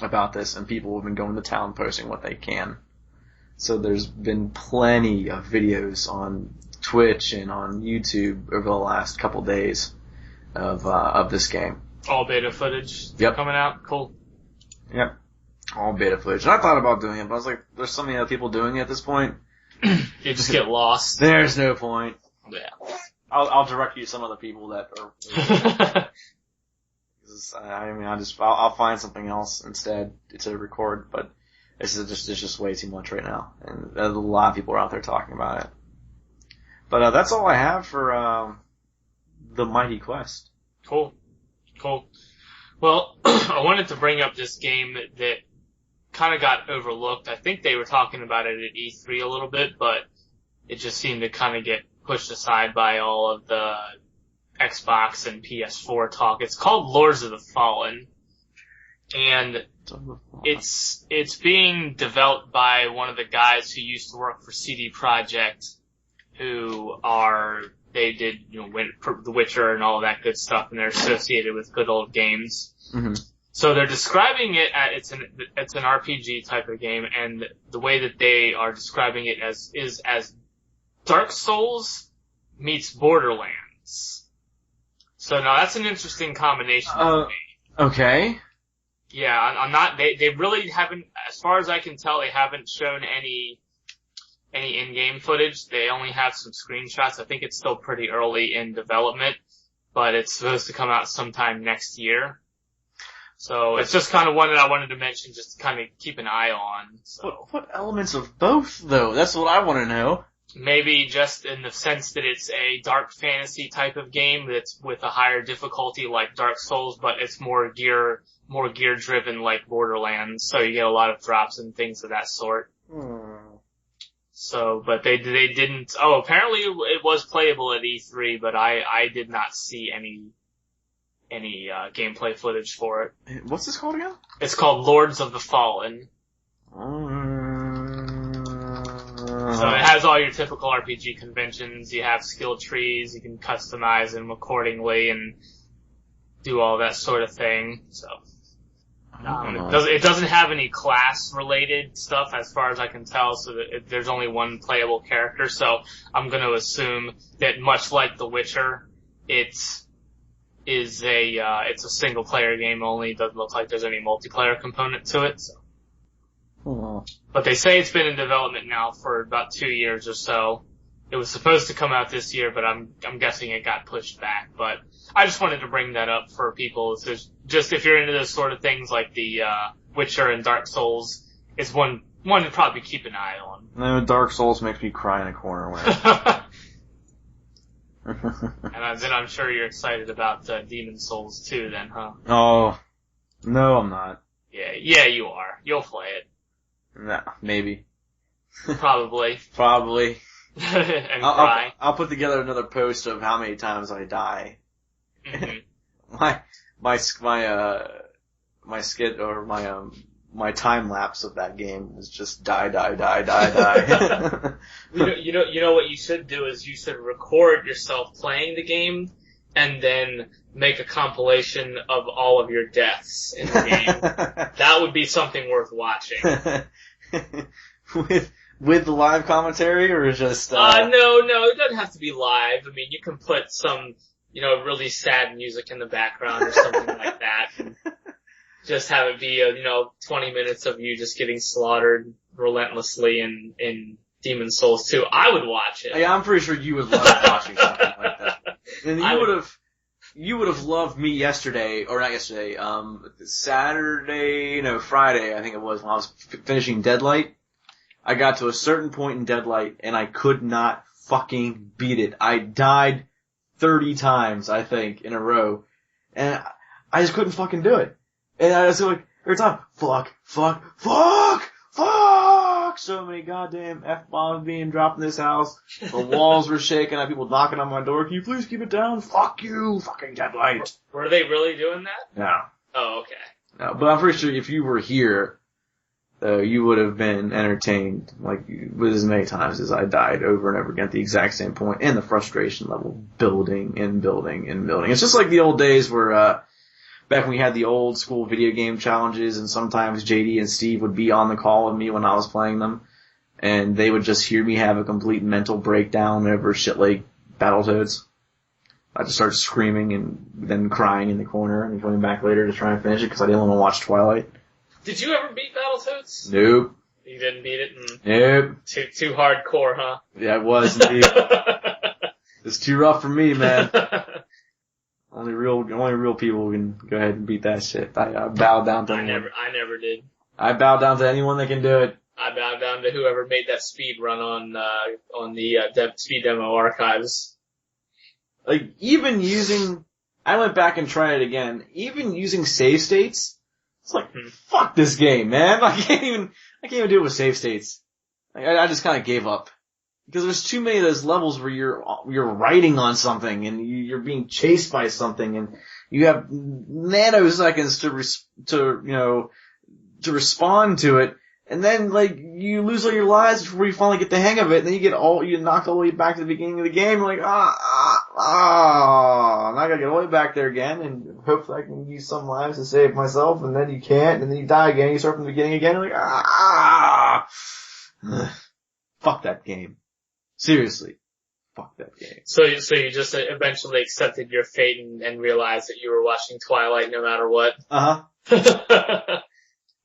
about this, and people have been going to town posting what they can. So there's been plenty of videos on Twitch and on YouTube over the last couple days of this game. All beta footage coming out? Cool. Yep. All beta footage. And I thought about doing it, but I was like, there's so many other people doing it at this point. You just get lost. There's no point. Yeah. I'll direct you to some other people that are. I'll find something else instead to record, but it's just way too much right now, and a lot of people are out there talking about it. But that's all I have for the Mighty Quest. Cool. Well, I wanted to bring up this game that kind of got overlooked. I think they were talking about it at E3 a little bit, but it just seemed to kind of get pushed aside by all of the Xbox and PS4 talk. It's called Lords of the Fallen, and it's being developed by one of the guys who used to work for CD Projekt, they did, The Witcher and all that good stuff, and they're associated with good old games. Mm-hmm. So they're describing it it's an RPG type of game, and the way that they are describing it is as Dark Souls meets Borderlands. So now that's an interesting combination for me. Okay. Yeah, they really haven't, as far as I can tell, they haven't shown any in-game footage. They only have some screenshots. I think it's still pretty early in development, but it's supposed to come out sometime next year. So it's just kind of one that I wanted to mention, just to kind of keep an eye on. So what elements of both, though? That's what I want to know. Maybe just in the sense that it's a dark fantasy type of game that's with a higher difficulty like Dark Souls, but it's more gear driven like Borderlands, so you get a lot of drops and things of that sort. So, but they didn't, apparently it was playable at E3, but I did not see any gameplay footage for it. What's this called again? It's called Lords of the Fallen. So it has all your typical RPG conventions. You have skill trees, you can customize them accordingly and do all that sort of thing. So it doesn't have any class related stuff as far as I can tell, so that there's only one playable character. So I'm going to assume that much like The Witcher, it's a single player game only. It doesn't look like there's any multiplayer component to it. So. But they say it's been in development now for about 2 years or so. It was supposed to come out this year, but I'm guessing it got pushed back. But I just wanted to bring that up for people. So just if you're into those sort of things like the Witcher and Dark Souls, it's one to probably keep an eye on. No, Dark Souls makes me cry in a corner. And then I'm sure you're excited about Demon Souls too, then, huh? Oh, no, I'm not. Yeah, you are. You'll play it. Nah, maybe. Probably. and cry. I'll put together another post of how many times I die. Mm-hmm. my skit or my time lapse of that game is just die. You know what you should do is you should record yourself playing the game and then make a compilation of all of your deaths in the game. That would be something worth watching. With the live commentary or just No, it doesn't have to be live. I mean, you can put some, really sad music in the background or something like that. And just have it be 20 minutes of you just getting slaughtered relentlessly in Demon's Souls 2. I would watch it. Yeah, I'm pretty sure you would love watching something like that. And you would have loved me yesterday, or not yesterday, Friday, I think it was, when I was finishing Deadlight. I got to a certain point in Deadlight, and I could not fucking beat it. I died 30 times, I think, in a row. And I just couldn't fucking do it. And I was like, every time, fuck. So many goddamn F-bombs being dropped in this house. The walls were shaking. I had people knocking on my door. Can you please keep it down? Fuck you, fucking Deadlight. Were they really doing that? No. Oh, okay. No, but I'm pretty sure if you were here, you would have been entertained, with as many times as I died over and over again at the exact same point, and the frustration level building and building and building. It's just like the old days where, back when we had the old school video game challenges, and sometimes JD and Steve would be on the call with me when I was playing them, and they would just hear me have a complete mental breakdown over shit like Battletoads. I just started screaming and then crying in the corner and coming back later to try and finish it because I didn't want to watch Twilight. Did you ever beat Battletoads? Nope. You didn't beat it? Nope. Too hardcore, huh? Yeah, it was indeed. It's too rough for me, man. Only real people can go ahead and beat that shit. I bow down to anyone. I never did. I bow down to anyone that can do it. I bow down to whoever made that speed run on the speed demo archives. I went back and tried it again. Even using save states, it's like, fuck this game, man. I can't even do it with save states. I just kind of gave up. Because there's too many of those levels where you're riding on something and you're being chased by something and you have nanoseconds to respond to it, and then you lose all your lives before you finally get the hang of it, and then you knocked all the way back to the beginning of the game. You're like, I'm not gonna get all the way back there again, and hopefully I can use some lives to save myself, and then you can't, and then you die again. You start from the beginning again. You're like, fuck that game. Seriously. Fuck that game. So you just eventually accepted your fate and realized that you were watching Twilight no matter what? Uh-huh.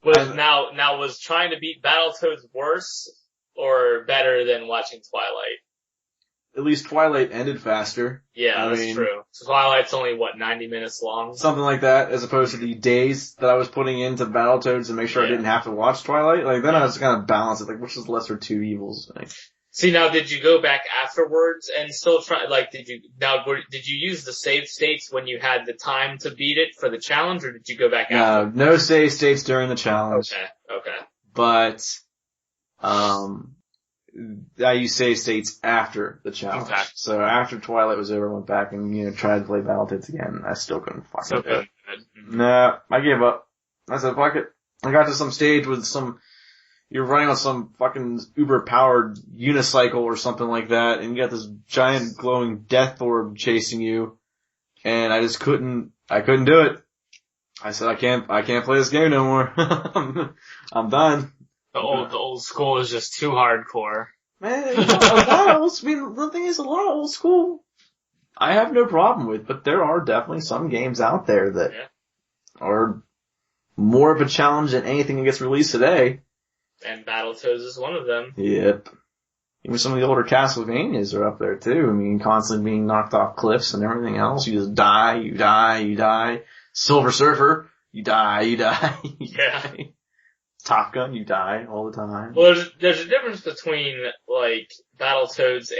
Was trying to beat Battletoads worse or better than watching Twilight? At least Twilight ended faster. Yeah, that's true. So Twilight's only, 90 minutes long? Something like that, as opposed to the days that I was putting into Battletoads to make sure I didn't have to watch Twilight. Then I was kind of balance it, which is the lesser two evils. See, now, did you go back afterwards and still try, did you use the save states when you had the time to beat it for the challenge, or did you go back after? No save states during the challenge. Okay. But, I used save states after the challenge. Okay. So after Twilight was over, I went back and, tried to play Battletoads again. I still couldn't fucking do it. Nah, I gave up. I said, fuck it. I got to some stage with you're running on some fucking uber-powered unicycle or something like that, and you got this giant glowing death orb chasing you, and I just couldn't do it. I said, I can't play this game no more. I'm done. The old school is just too hardcore. Man, a lot of the thing is, a lot of old school I have no problem with, but there are definitely some games out there that are more of a challenge than anything that gets released today. And Battletoads is one of them. Yep. Even some of the older Castlevanias are up there too. I mean, constantly being knocked off cliffs and everything else. You just die, you die. Silver Surfer, you die. Yeah. Top Gun, you die all the time. Well, there's a difference between, Battletoads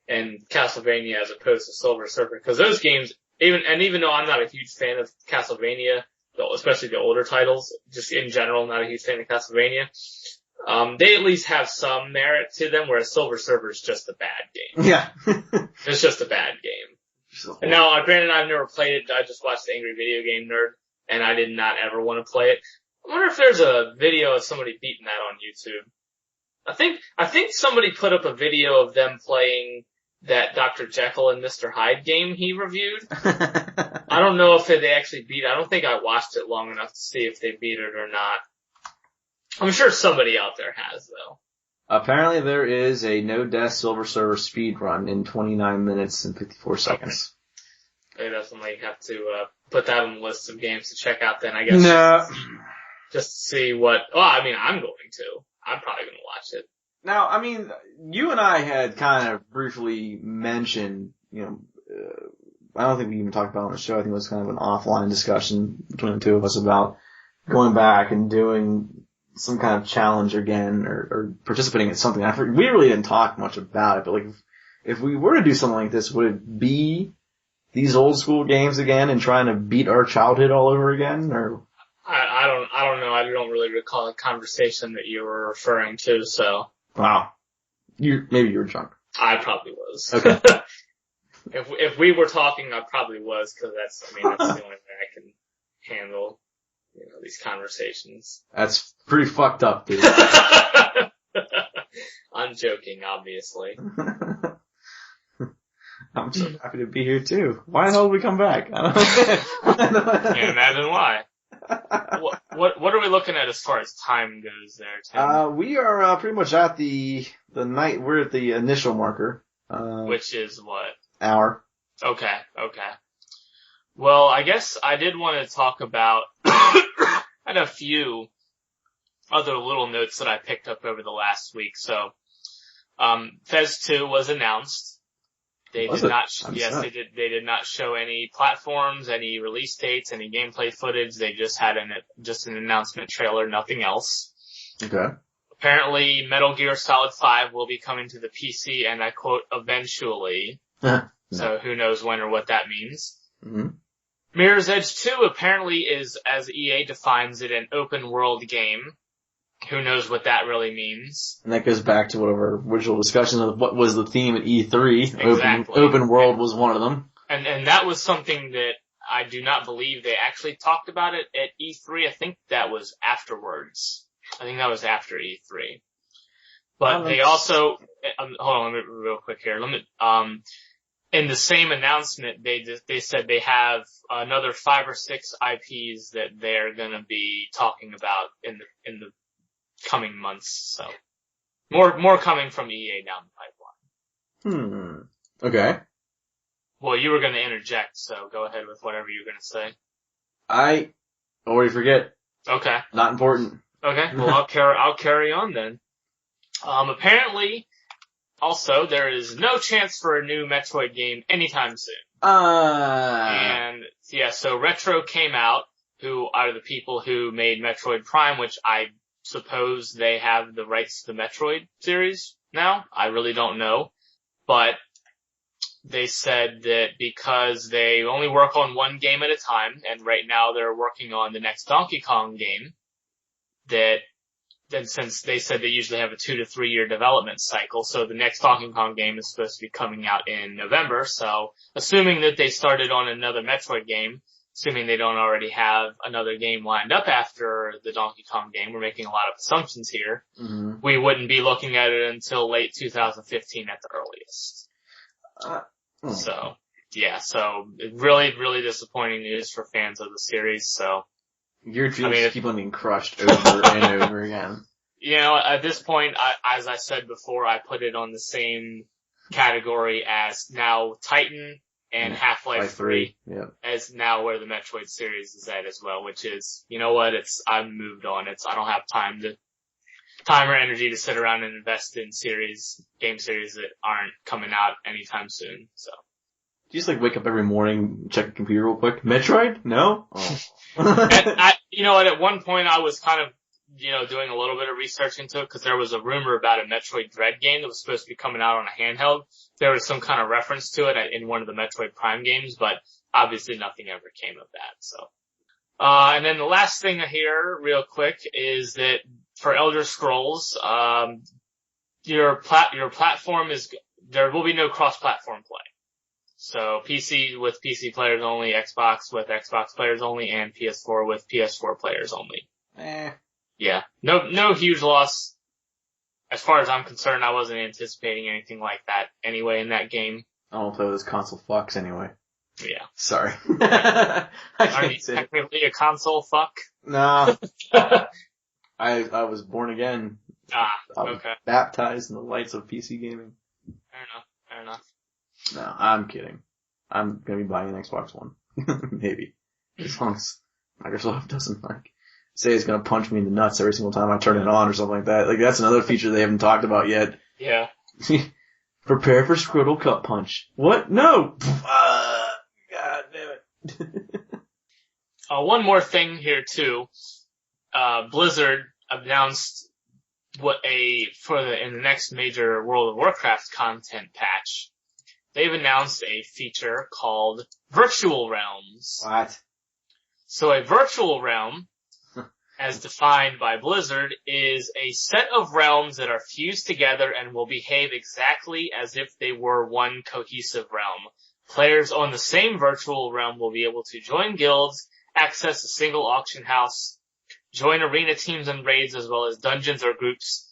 and Castlevania as opposed to Silver Surfer. Cause those games, even though I'm not a huge fan of Castlevania, especially the older titles, just in general, not a huge fan of Castlevania. They at least have some merit to them, whereas Silver Surfer is just a bad game. Yeah. It's just a bad game. And now, granted, I've never played it. I just watched the Angry Video Game Nerd, and I did not ever want to play it. I wonder if there's a video of somebody beating that on YouTube. I think somebody put up a video of them playing that Dr. Jekyll and Mr. Hyde game he reviewed. I don't know if they actually beat it. I don't think I watched it long enough to see if they beat it or not. I'm sure somebody out there has, though. Apparently there is a no-death Silver Surfer speed run in 29 minutes and 54 seconds. I definitely have to put that on the list of games to check out then, I guess. No. Just to see what... Well, I mean, I'm going to. I'm probably going to watch it. Now, I mean, you and I had kind of briefly mentioned, I don't think we even talked about it on the show. I think it was kind of an offline discussion between the two of us about going back and doing some kind of challenge again or participating in something. We really didn't talk much about it, but like, if we were to do something like this, would it be these old school games again and trying to beat our childhood all over again, or? I don't know. I don't really recall the conversation that you were referring to, so. Wow. Maybe you were drunk. I probably was. Okay. If we were talking, I probably was, cause that's the only way I can handle, these conversations. That's pretty fucked up, dude. I'm joking, obviously. I'm so happy to be here too. Why the hell did we come back? I don't know. Can't imagine why. What are we looking at as far as time goes there, Tim? We are pretty much at the night. We're at the initial marker. Which is what? Hour. Okay. Well, I guess I did want to talk about I had a few other little notes that I picked up over the last week. So, Fez 2 was announced. They did not show any platforms, any release dates, any gameplay footage. They just had an announcement trailer, nothing else. Okay. Apparently, Metal Gear Solid 5 will be coming to the PC, and I quote, eventually. No. So who knows when or what that means. Mm-hmm. Mirror's Edge 2 apparently is, as EA defines it, an open world game. Who knows what that really means. And that goes back to one of our original discussions of what was the theme at E3. Exactly. Open world was one of them. And that was something that I do not believe they actually talked about it at E3. I think that was afterwards. I think that was after E3. But they also, hold on, let me real quick here. In the same announcement, they said they have another 5 or 6 IPs that they're gonna be talking about in the coming months, so. More coming from EA down the pipeline. Okay. Well, you were gonna interject, so go ahead with whatever you're gonna say. I already forget. Okay. Not important. Okay, well I'll carry on then. Apparently, also, there is no chance for a new Metroid game anytime soon. And, yeah, so Retro came out, who are the people who made Metroid Prime, which I suppose they have the rights to the Metroid series now. I really don't know. But they said that because they only work on one game at a time, and right now they're working on the next Donkey Kong game, that then since they said they usually have a 2 to 3 year development cycle, so the next Donkey Kong game is supposed to be coming out in November, so assuming that they started on another Metroid game, assuming they don't already have another game lined up after the Donkey Kong game, we're making a lot of assumptions here, we wouldn't be looking at it until late 2015 at the earliest. So, yeah, so really, really disappointing news for fans of the series, so. Your dreams keep on being crushed over and over again. At this point, as I said before, I put it on the same category as now Titan and Half-Life 3 as now where the Metroid series is at as well, which is, you know what, I've moved on. I don't have time or energy to sit around and invest in game series that aren't coming out anytime soon, so. Do you just wake up every morning, check the computer real quick? Metroid? No? Oh. At one point I was kind of, doing a little bit of research into it because there was a rumor about a Metroid Dread game that was supposed to be coming out on a handheld. There was some kind of reference to it in one of the Metroid Prime games, but obviously nothing ever came of that, so. And then the last thing here, real quick, is that for Elder Scrolls, your platform there will be no cross-platform play. So PC with PC players only, Xbox with Xbox players only, and PS4 with PS4 players only. Yeah. No huge loss. As far as I'm concerned, I wasn't anticipating anything like that anyway in that game. I won't play those console fucks anyway. Yeah. Sorry. Are you technically a console fuck? Nah. I was born again. Okay. Baptized in the lights of PC gaming. Fair enough. No, I'm kidding. I'm gonna be buying an Xbox One. Maybe. As long as Microsoft doesn't say it's gonna punch me in the nuts every single time I turn it on or something like that. Like that's another feature they haven't talked about yet. Yeah. Prepare for Scriddle Cup Punch. What? No! God damn it. One more thing here too. Blizzard announced in the next major World of Warcraft content patch, they've announced a feature called Virtual Realms. What? So a virtual realm, as defined by Blizzard, is a set of realms that are fused together and will behave exactly as if they were one cohesive realm. Players on the same virtual realm will be able to join guilds, access a single auction house, join arena teams and raids, as well as dungeons or groups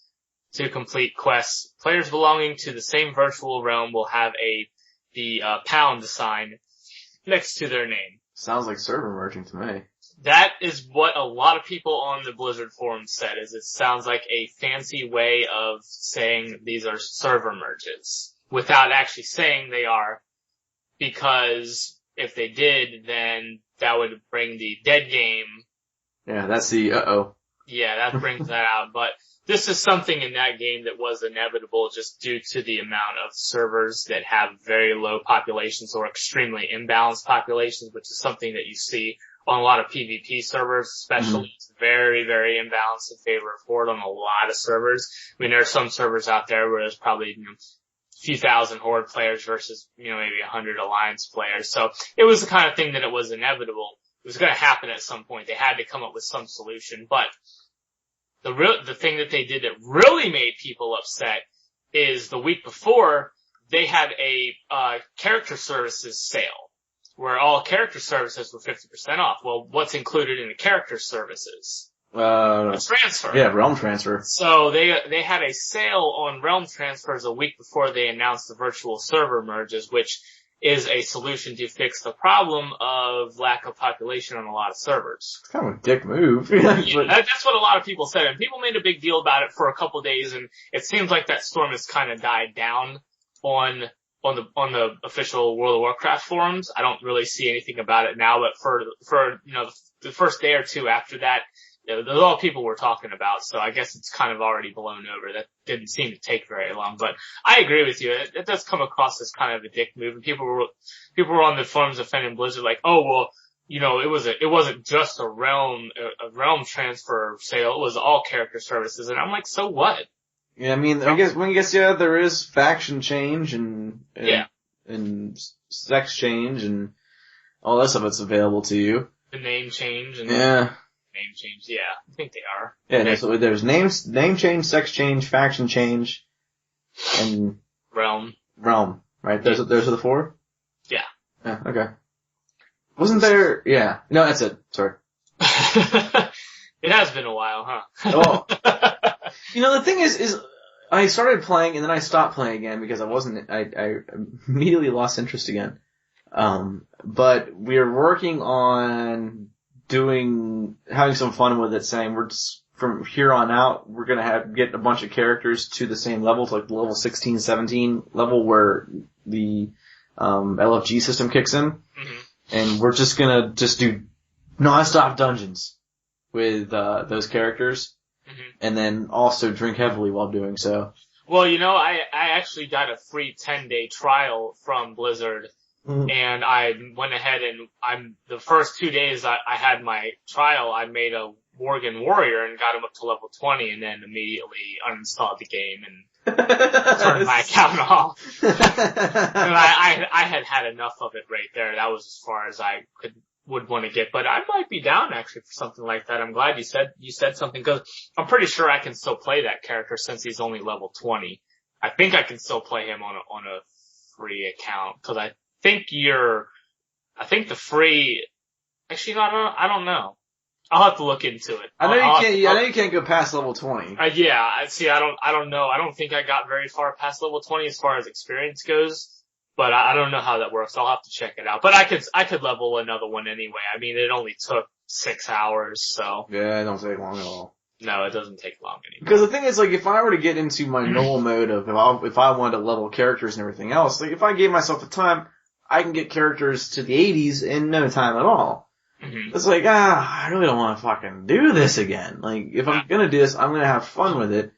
to complete quests. Players belonging to the same virtual realm will have the pound sign next to their name. Sounds like server merging to me. That is what a lot of people on the Blizzard forums said, is it sounds like a fancy way of saying these are server merges, without actually saying they are, because if they did, then that would bring the dead game. Yeah, that's the uh-oh. Yeah, that brings that out, but this is something in that game that was inevitable just due to the amount of servers that have very low populations or extremely imbalanced populations, which is something that you see on a lot of PvP servers, especially. Mm-hmm. It's very, very imbalanced in favor of Horde on a lot of servers. I mean, there are some servers out there where there's probably, a few thousand Horde players versus, maybe 100 Alliance players. So it was the kind of thing that it was inevitable. It was going to happen at some point. They had to come up with some solution, but the thing that they did that really made people upset is the week before they had a character services sale where all character services were 50% off. Well, what's included in the character services? A transfer. Yeah, realm transfer. So they had a sale on realm transfers a week before they announced the virtual server merges, which is a solution to fix the problem of lack of population on a lot of servers. It's kind of a dick move. That's what a lot of people said, and people made a big deal about it for a couple days, and it seems like that storm has kind of died down on the official World of Warcraft forums. I don't really see anything about it now, but for the first day or two after that, that's all people were talking about, so I guess it's kind of already blown over. That didn't seem to take very long, but I agree with you. It does come across as kind of a dick move, and people were on the forums defending Blizzard like, oh, well, it wasn't just a realm transfer sale, it was all character services, and I'm like, so what? Yeah, I mean, I guess, there is faction change and sex change and all that stuff that's available to you. The name change and name change, yeah, I think they are. Yeah, so there's name change, sex change, faction change, and realm, right? Those are the four? Yeah. Yeah, okay. Wasn't there, yeah. No, that's it. Sorry. It has been a while, huh? Oh. The thing is I started playing and then I stopped playing again because I immediately lost interest again. But we're working on having some fun with it, saying we're just, from here on out, we're gonna get a bunch of characters to the same levels, like the level 16, 17 level where the, LFG system kicks in. Mm-hmm. And we're just gonna do non-stop dungeons with, those characters. Mm-hmm. And then also drink heavily while doing so. Well, I actually got a free 10-day trial from Blizzard. Mm-hmm. And I went ahead and the first 2 days I had my trial, I made a Worgen warrior and got him up to level 20 and then immediately uninstalled the game and turned my account off. And I had enough of it right there. That was as far as I could would want to get, but I might be down actually for something like that. I'm glad you said something, because I'm pretty sure I can still play that character since he's only level 20. I think I can still play him on a free account, because I think the free, actually, no, I don't know. I'll have to look into it. I know you can't go past level 20. Yeah, I don't know. I don't think I got very far past level 20 as far as experience goes. But I don't know how that works. I'll have to check it out. But I could level another one anyway. I mean, it only took 6 hours, so. Yeah, it don't take long at all. No, it doesn't take long anymore. Because the thing is, like, if I were to get into my normal mode of, if I wanted to level characters and everything else, like, if I gave myself the time, I can get characters to the 80s in no time at all. Mm-hmm. It's like, I really don't want to fucking do this again. Like, if I'm gonna do this, I'm gonna have fun with it.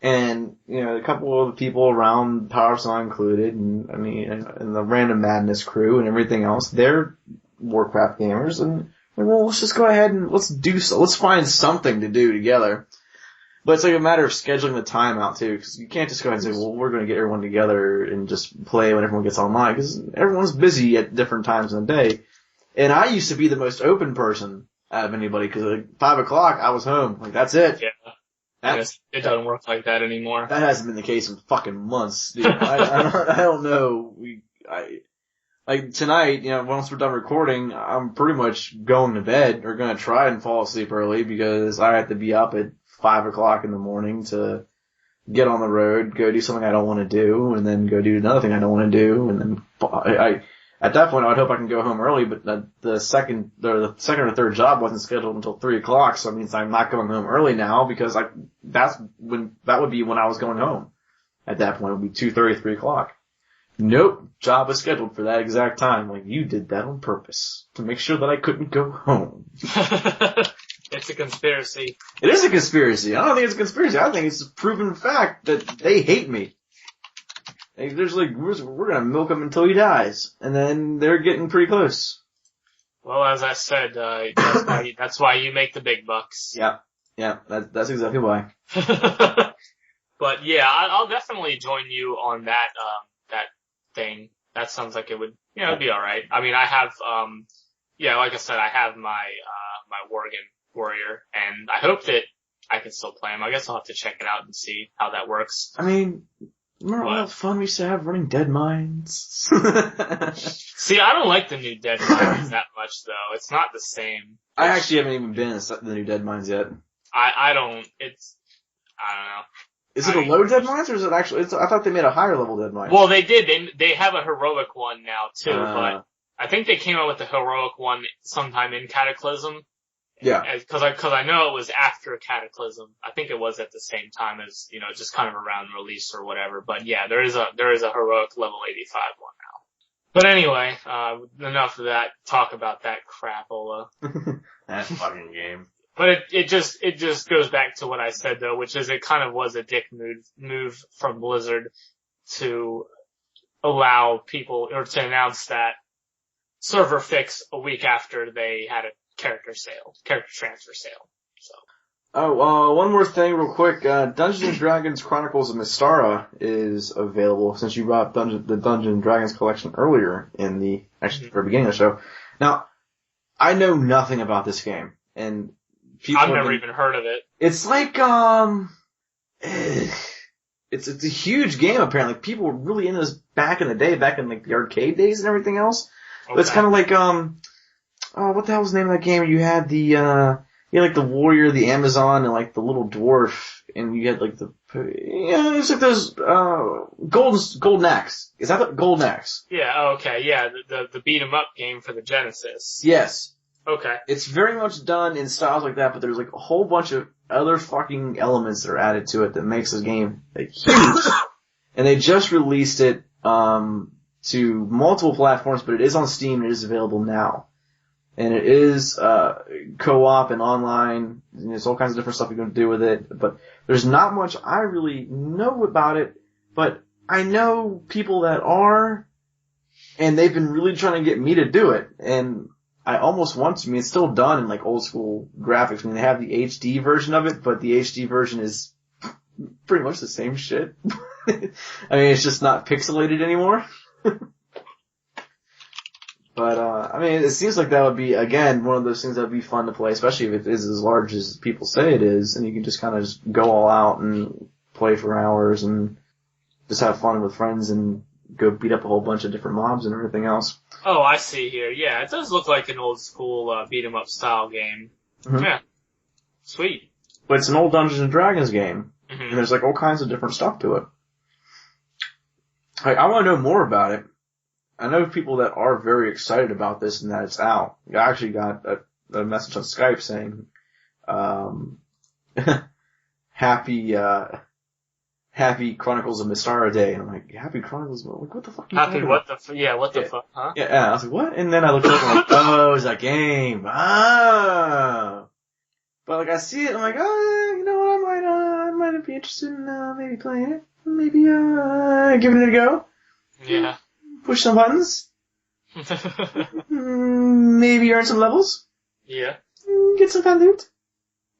And, a couple of the people around Power Song included, and the Random Madness crew and everything else, they're Warcraft gamers, and well, let's just go ahead and let's find something to do together. But it's like a matter of scheduling the time out too, because you can't just go ahead and say, well, we're going to get everyone together and just play when everyone gets online, because everyone's busy at different times in the day. And I used to be the most open person out of anybody, because at 5 o'clock I was home. Like, that's it. Yeah. It doesn't work like that anymore. That hasn't been the case in fucking months, dude. I don't know. Like tonight, once we're done recording, I'm pretty much going to bed, or gonna try and fall asleep early, because I have to be up at 5 o'clock in the morning to get on the road, go do something I don't want to do, and then go do another thing I don't want to do, and then at that point, I'd hope I can go home early, but the second or third job wasn't scheduled until 3 o'clock, so it means I'm not going home early now, because that would be when I was going home. At that point, it would be 2:30, 3 o'clock. Nope, job was scheduled for that exact time. Like, you did that on purpose, to make sure that I couldn't go home. It's a conspiracy. It is a conspiracy. I don't think it's a conspiracy. I think it's a proven fact that they hate me. There's like, we're gonna milk him until he dies. And then they're getting pretty close. Well, as I said, that's why you make the big bucks. Yeah, that's exactly why. But yeah, I'll definitely join you on that thing. That sounds like it would, it'd be alright. I mean, I have, like I said, I have my Worgen warrior, and I hope that I can still play him. I guess I'll have to check it out and see how that works. I mean, remember all the fun we used to have running Dead Mines? See, I don't like the new Dead Mines that much, though. It's not the same. I actually haven't even been in the new Dead Mines yet. I don't know. Is it a low Dead Mines, or is it actually, I thought they mmade a higher level Dead Mines. Well, they did. They have a heroic one now, too, but I think they came out with the heroic one sometime in Cataclysm. Yeah. Cause I know it was after Cataclysm. I think it was at the same time as, just kind of around release or whatever. But yeah, there is a heroic level 85 one now. But anyway, enough of that. Talk about that crapola. That fucking game. But it just goes back to what I said though, which is it kind of was a dick move from Blizzard to allow people, or to announce that server fix a week after they had a character transfer sale. So. Oh, one more thing real quick. Dungeons & Dragons Chronicles of Mystara is available, since you brought up the Dungeons & Dragons collection earlier in the very beginning of the show. Now, I know nothing about this game, and I've never even heard of it. It's like, it's a huge game apparently. People were really into this back in the day, back in like the arcade days and everything else. Okay. But it's kind of like, what the hell was the name of that game? You had like the warrior, the Amazon, and like the little dwarf, and you had like it's like those, Golden Axe. Is that the Golden Axe? Yeah, okay, yeah, the beat 'em up game for the Genesis. Yes. Okay. It's very much done in styles like that, but there's like a whole bunch of other fucking elements that are added to it that makes this game like huge. And they just released it, to multiple platforms, but it is on Steam and it is available now. And it is, co-op and online, and there's all kinds of different stuff you can do with it, but there's not much I really know about it, but I know people that are, and they've been really trying to get me to do it, and I almost want to. I mean, it's still done in like old school graphics. I mean, they have the HD version of it, but the HD version is pretty much the same shit. I mean, it's just not pixelated anymore. But, I mean, it seems like that would be, again, one of those things that would be fun to play, especially if it is as large as people say it is, and you can just kind of just go all out and play for hours and just have fun with friends and go beat up a whole bunch of different mobs and everything else. Oh, I see here. Yeah, it does look like an old school, beat 'em up style game. Mm-hmm. Yeah. Sweet. But it's an old Dungeons and Dragons game, Mm-hmm. and there's like all kinds of different stuff to it. I want to know more about it. I know people that are very excited about this and that it's out. I actually got a message on Skype saying, happy Chronicles of Mystara Day. And I'm like, Happy Chronicles? Like, what the fuck are you talking What about? what the fuck, huh? Yeah, I was like, what? And then I looked up and I'm like, oh, it's that game. Ah. But like, I see it, I'm like, oh, you know what, I might be interested in, maybe playing it. Maybe, giving it a go. Yeah. Push some buttons. Maybe earn some levels. Yeah. Get some fat loot.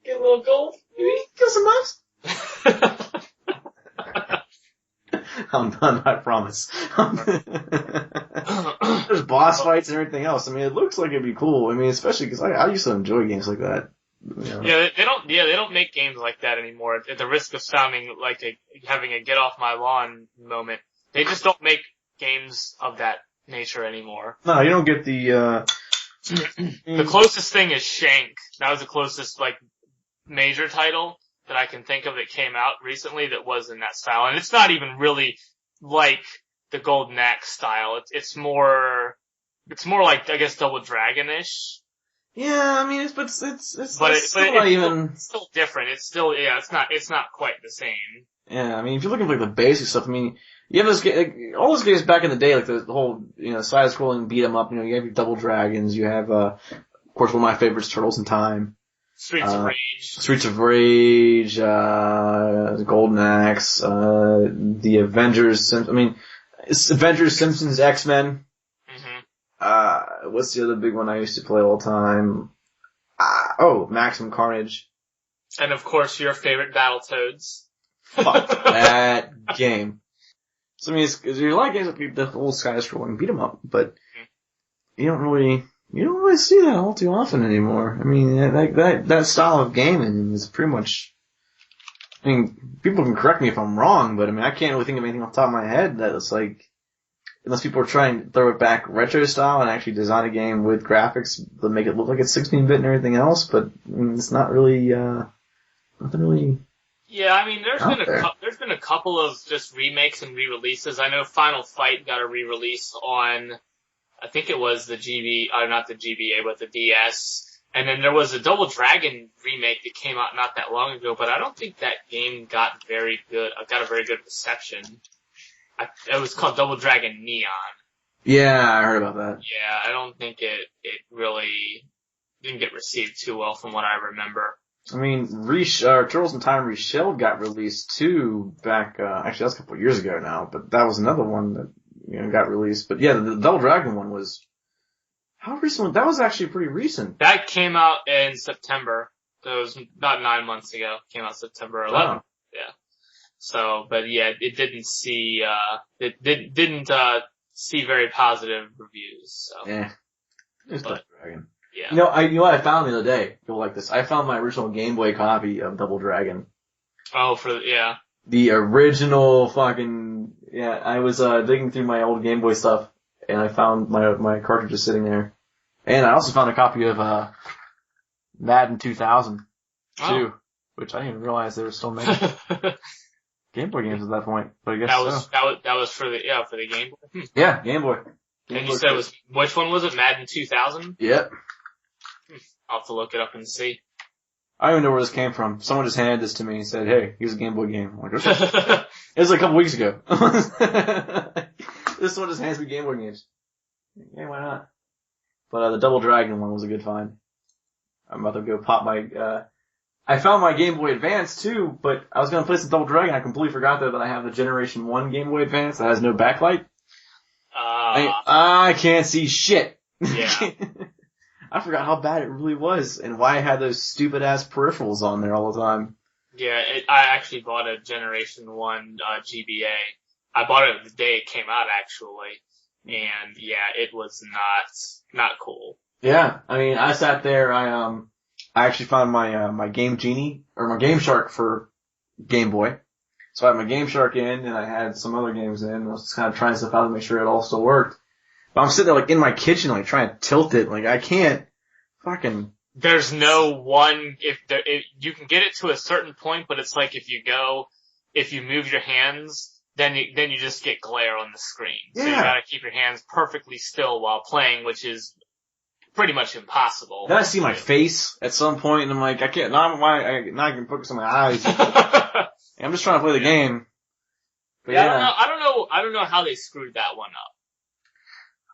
Get a little gold, maybe? Kill some mobs. I'm done, I promise. There's boss fights and everything else. I mean, it looks like it'd be cool. I mean, especially because I used to enjoy games like that. You know. Yeah, they don't make games like that anymore. At the risk of sounding like having a get off my lawn moment, they just don't make games of that nature anymore. No, you don't get the, The closest thing is Shank. That was the closest, like, major title that I can think of that came out recently that was in that style. And it's not even really like the Golden Axe style. It's more like, I guess, Double Dragon-ish. Yeah, I mean, it's still different. It's still, yeah, it's not quite the same. Yeah, I mean, if you're looking for like the basic stuff, I mean, you have those like, all those games back in the day, like the whole, side-scrolling beat 'em up, you have your Double Dragons, you have, of course, one of my favorites, Turtles in Time. Streets of Rage, Golden Axe, the Avengers, Avengers, Simpsons, X-Men. What's the other big one I used to play all the time? Maximum Carnage. And of course, your favorite Battletoads. Fuck that game. So I mean, you like games like the whole side-scrolling beat 'em up, but you don't really see that all too often anymore. I mean, that style of gaming is pretty much. I mean, people can correct me if I'm wrong, but I mean, I can't really think of anything off the top of my head that it's like. Unless people are trying to throw it back retro style and actually design a game with graphics that make it look like it's 16-bit and everything else, but it's not really, nothing really. Yeah, I mean, there's been a couple of just remakes and re-releases. I know Final Fight got a re-release on, I think it was the not the GBA, but the DS. And then there was a Double Dragon remake that came out not that long ago, but I don't think that game got a very good reception. It was called Double Dragon Neon. Yeah, I heard about that. Yeah, I don't think it really didn't get received too well from what I remember. I mean, Turtles in Time Reshelled got released too back, actually that was a couple of years ago now, but that was another one that, got released. But yeah, the Double Dragon one was, how recent? That was actually pretty recent. That came out in September. So it was about 9 months ago. Came out September 11th. Oh. Yeah. So, but yeah, it didn't see, see very positive reviews, so. Yeah. It's Double Dragon. Yeah. You know what I found the other day? You'll like this. I found my original Game Boy copy of Double Dragon. Oh, yeah. The original fucking, yeah, I was, digging through my old Game Boy stuff, and I found my cartridges sitting there. And I also found a copy of, Madden 2000, too, which I didn't even realize they were still making. Game Boy games at that point, but I guess that was for the Game Boy. Yeah, Game Boy. And you said which one was it? Madden 2000? Yep. I'll have to look it up and see. I don't even know where this came from. Someone just handed this to me and said, "Hey, here's a Game Boy game." I'm like, it was like a couple weeks ago. This one just hands me Game Boy games. Yeah, why not? But the Double Dragon one was a good find. I'm about to go pop my. I found my Game Boy Advance too, but I was gonna play some Double Dragon. I completely forgot that I have the Generation 1 Game Boy Advance that has no backlight. I can't see shit. Yeah. I forgot how bad it really was and why I had those stupid ass peripherals on there all the time. Yeah, I actually bought a Generation 1 GBA. I bought it the day it came out actually. And yeah, it was not cool. Yeah, I mean, I sat there, I actually found my Game Genie, or my Game Shark for Game Boy. So I had my Game Shark in, and I had some other games in, and I was just kind of trying stuff out to make sure it all still worked. But I'm sitting there, like, in my kitchen, like, trying to tilt it, like, I can't fucking... There's no one, you can get it to a certain point, but it's like if you move your hands, then you just get glare on the screen. Yeah. So you gotta keep your hands perfectly still while playing, which is pretty much impossible. Then I see my face at some point, and I'm like, I can't, now I can focus on my eyes. I'm just trying to play the game. But yeah. I don't know how they screwed that one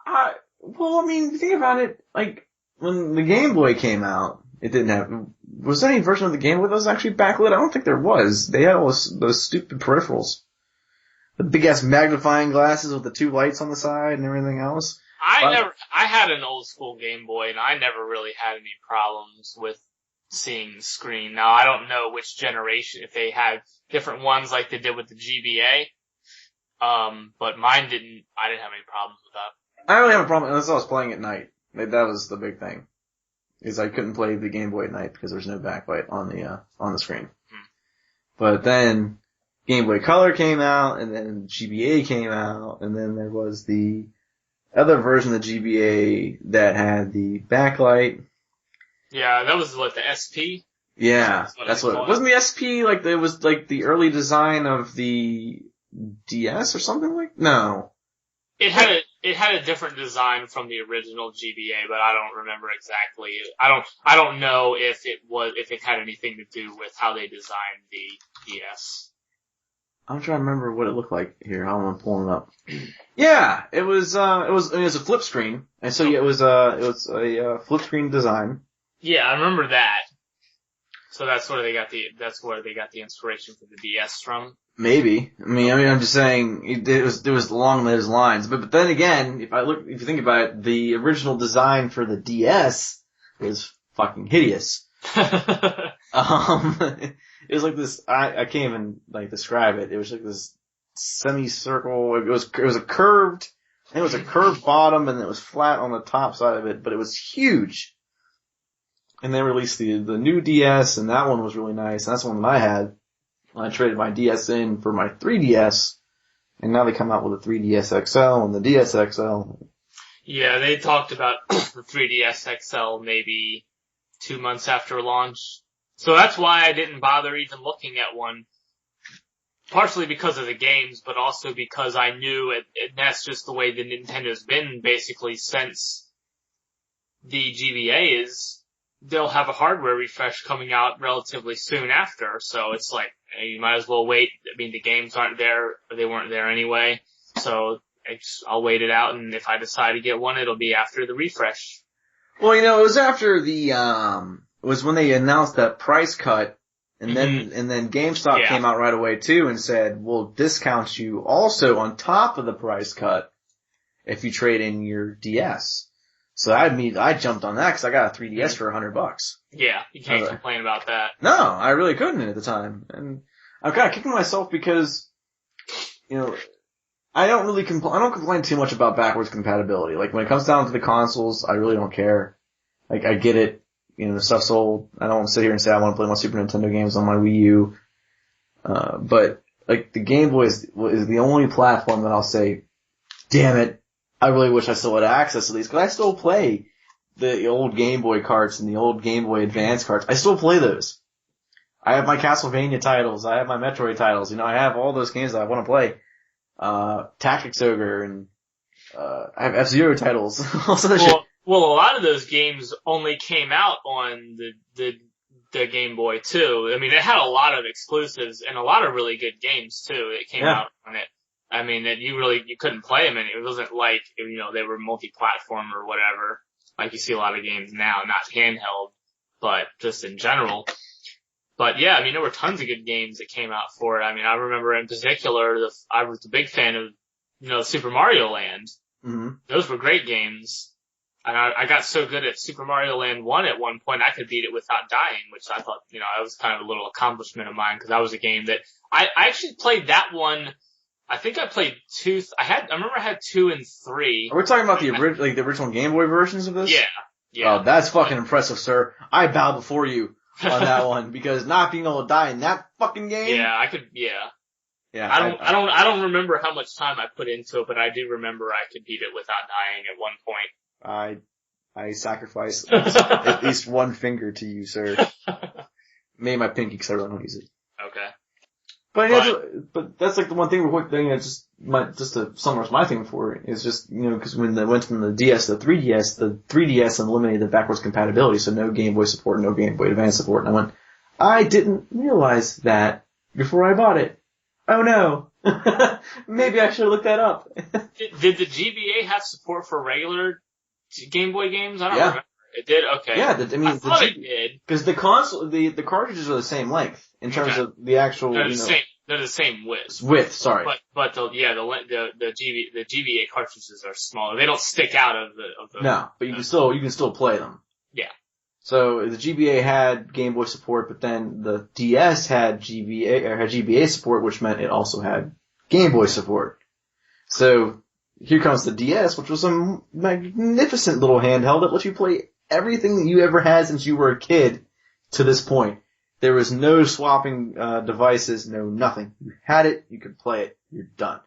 up. Well, I mean, think about it, like, when the Game Boy came out, it didn't have, was there any version of the Game Boy that was actually backlit? I don't think there was. They had all those stupid peripherals. The big ass magnifying glasses with the two lights on the side and everything else. I had an old school Game Boy and I never really had any problems with seeing the screen. Now, I don't know which generation, if they had different ones like they did with the GBA. But I didn't have any problems with that. I don't really have a problem unless I was playing at night. That was the big thing. Is I couldn't play the Game Boy at night because there's no backlight on the screen. But then Game Boy Color came out, and then GBA came out, and then there was the other version of the GBA that had the backlight. Yeah, that was like the SP. Yeah, that's what wasn't the SP like it was like the early design of the DS or something like? No. It had a different design from the original GBA, but I don't remember exactly. I don't know if it had anything to do with how they designed the DS. I'm trying to remember what it looked like here. I'm pulling it up. Yeah, it was a flip screen. And so yeah, it was a flip screen design. Yeah, I remember that. So that's where they got the inspiration for the DS from. Maybe. I mean, I'm just saying it was along those lines. But then again, if you think about it, the original design for the DS was fucking hideous. It was like this, I can't even like describe it. It was like this semicircle. It was a curved bottom and it was flat on the top side of it, but it was huge. And they released the new DS, and that one was really nice. And that's the one that I had. I traded my DS in for my 3DS, and now they come out with a 3DS XL and the DS XL. Yeah, they talked about the 3DS XL maybe 2 months after launch. So that's why I didn't bother even looking at one. Partially because of the games, but also because I knew that's just the way the Nintendo's been basically since the GBA is. They'll have a hardware refresh coming out relatively soon after, so it's like, you might as well wait. I mean, the games aren't there, or they weren't there anyway, so I'll wait it out, and if I decide to get one, it'll be after the refresh. Well, it was after it was when they announced that price cut, and then GameStop came out right away too and said, we'll discount you also on top of the price cut if you trade in your DS. So I jumped on that because I got a 3DS for $100. Yeah, you can't complain about that. No, I really couldn't at the time. And I'm kind of kicking myself because, I don't complain too much about backwards compatibility. Like when it comes down to the consoles, I really don't care. Like I get it, the stuff's old. I don't want to sit here and say I want to play my Super Nintendo games on my Wii U. But like the Game Boy is the only platform that I'll say, damn it, I really wish I still had access to these, because I still play the old Game Boy carts and the old Game Boy Advance carts. I still play those. I have my Castlevania titles, I have my Metroid titles, I have all those games that I want to play. Tactics Ogre, and I have F-Zero titles. Well, a lot of those games only came out on the Game Boy too. I mean, it had a lot of exclusives and a lot of really good games too that came out on it. I mean, that you couldn't play them, and it wasn't like, they were multi-platform or whatever, like you see a lot of games now, not handheld, but just in general. But yeah, I mean, there were tons of good games that came out for it. I mean, I remember in particular, I was a big fan of, Super Mario Land. Mm-hmm. Those were great games. And I got so good at Super Mario Land 1 at one point, I could beat it without dying, which I thought, that was kind of a little accomplishment of mine, because that was a game that I actually played that one. I think I played 2. I remember I had 2 and 3. Are we talking about the original Game Boy versions of this? Yeah. Yeah. Oh, that's fucking impressive, sir. I bow before you on that one because not being able to die in that fucking game. Yeah, I could. Yeah. Yeah. I don't remember how much time I put into it, but I do remember I could beat it without dying at one point. I sacrifice at least one finger to you, sir. Maybe my pinky because I really don't use it. Okay. But that's like the one thing real quick thing that just to summarize my thing for it is just, because when they went from the DS to the 3DS eliminated the backwards compatibility, so no Game Boy support, no Game Boy Advance support, and I went, I didn't realize that before I bought it. Oh no. Maybe I should have looked that up. Did the GBA have support for regular Game Boy games? I don't remember. It did? Okay. Yeah, I thought it did. Because the console, the cartridges are the same length in terms of the actual, They're the same width. Width, sorry. But the GBA cartridges are smaller. They don't stick out of the. No, but you can still play them. Yeah. So the GBA had Game Boy support, but then the DS had GBA support, which meant it also had Game Boy support. So here comes the DS, which was a magnificent little handheld that lets you play everything that you ever had since you were a kid to this point. There was no swapping devices, no nothing. You had it, you could play it, you're done.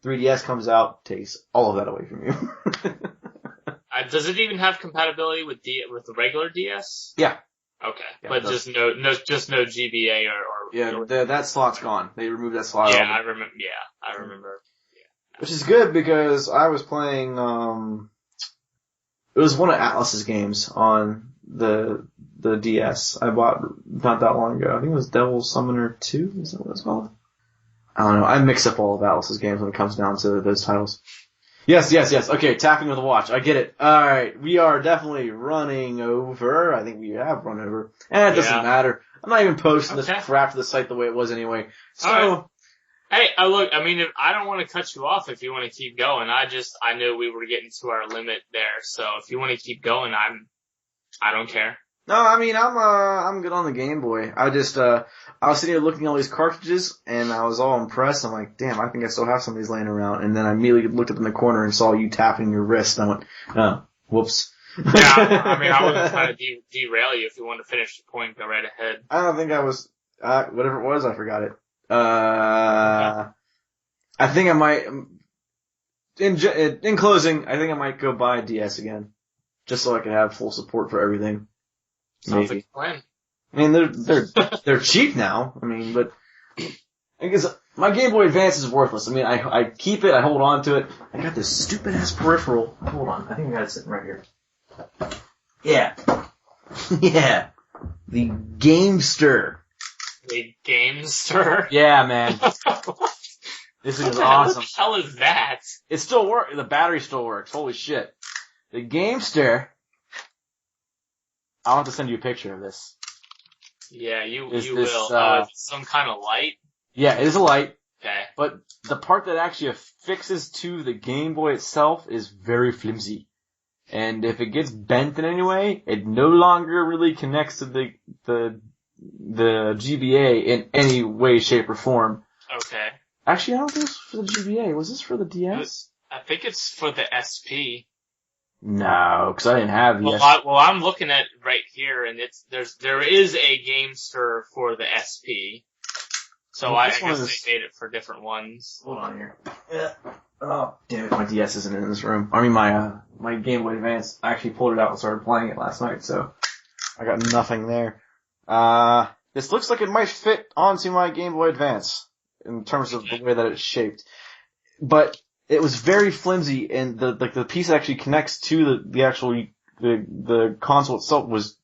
3DS comes out, takes all of that away from you. Does it even have compatibility with the regular DS? Yeah. Okay, yeah, but just no GBA or that slot's gone. They removed that slot. Yeah, I remember. Yeah, I remember. Yeah. Which is good because I was playing. It was one of Atlus's games on the DS. I bought not that long ago. I think it was Devil Summoner 2. Is that what it's called? I don't know. I mix up all of Atlus's games when it comes down to those titles. Yes. Okay, tapping with a watch. I get it. Alright, we are definitely running over. I think we have run over. And it doesn't matter. I'm not even posting this crap to the site the way it was anyway. So. Right. Hey, look, I mean, I don't want to cut you off if you want to keep going. I knew we were getting to our limit there. So if you want to keep going, I don't care. No, I mean, I'm good on the Game Boy. I was sitting here looking at all these cartridges, and I was all impressed. I'm like, damn, I think I still have some of these laying around. And then I immediately looked up in the corner and saw you tapping your wrist. And I went, oh, whoops. Yeah, I mean, I wasn't trying to derail you. If you want to finish the point, go right ahead. I don't think I was, whatever it was, I forgot it. I think I might, in closing, I think I might go buy a DS again. Just so I can have full support for everything. Sounds like a plan. I mean, they're cheap now. I mean, but I guess my Game Boy Advance is worthless. I mean, I keep it, I hold on to it. I got this stupid ass peripheral. Hold on, I think I got it sitting right here. Yeah. Yeah. The Gamester. The Gamester? Yeah, man. This is awesome. What the hell is that? It still works. The battery still works. Holy shit. The Gamester. I'll have to send you a picture of this. Yeah, you will. Is it some kind of light? Yeah, it is a light. Okay. But the part that actually affixes to the Game Boy itself is very flimsy. And if it gets bent in any way, it no longer really connects to the GBA in any way, shape, or form. Okay. Actually, I don't think it's for the GBA. Was this for the DS? I think it's for the SP. No, because I didn't have the SP. Well, I'm looking at right here, and there is a Gamester for the SP. So I guess they made it for different ones. Hold on here. Yeah. Oh, damn it, my DS isn't in this room. I mean, my Game Boy Advance, I actually pulled it out and started playing it last night, so I got nothing there. This looks like it might fit onto my Game Boy Advance in terms of the way that it's shaped. But it was very flimsy, and the piece that actually connects to the console itself was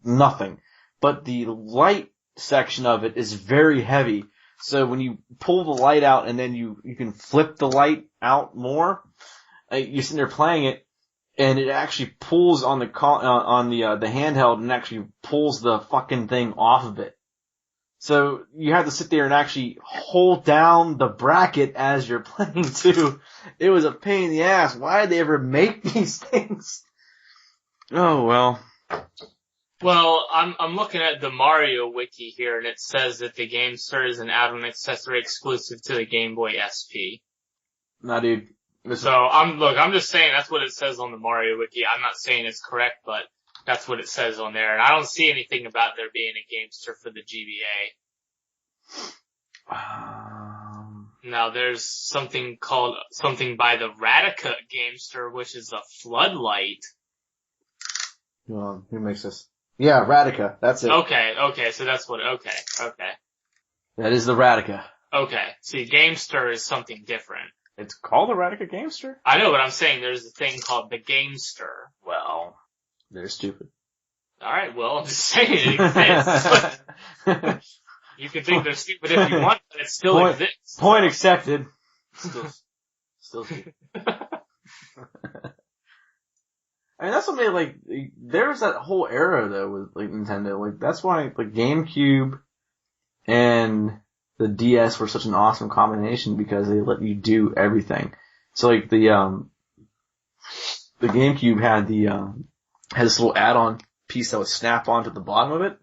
nothing. But the light section of it is very heavy. So when you pull the light out and then you can flip the light out more, you're sitting there playing it, and it actually pulls on the handheld and actually pulls the fucking thing off of it. So you have to sit there and actually hold down the bracket as you're playing too. It was a pain in the ass. Why did they ever make these things? Oh well. Well, I'm looking at the Mario wiki here, and it says that the Gamester is an add-on accessory exclusive to the Game Boy SP. Nah, dude. So I'm just saying that's what it says on the Mario wiki. I'm not saying it's correct, but that's what it says on there, and I don't see anything about there being a Gamester for the GBA. Now there's something by the Radica Gamester, which is a floodlight. Well, who makes this? Yeah, Radica. That's it. Okay, so that's what, okay. That is the Radica. Okay, see, Gamester is something different. It's called the Radica Gamester? I know, but I'm saying there's a thing called the Gamester. Well, they're stupid. Alright, well, I'm just saying it exists. You can think they're stupid if you want, but it still exists. Point accepted. Still stupid. I mean, that's what made, like, there was that whole era, though, with, like, Nintendo. Like, that's why, like, GameCube and the DS were such an awesome combination, because they let you do everything. So, like, the GameCube had had this little add-on piece that would snap onto the bottom of it.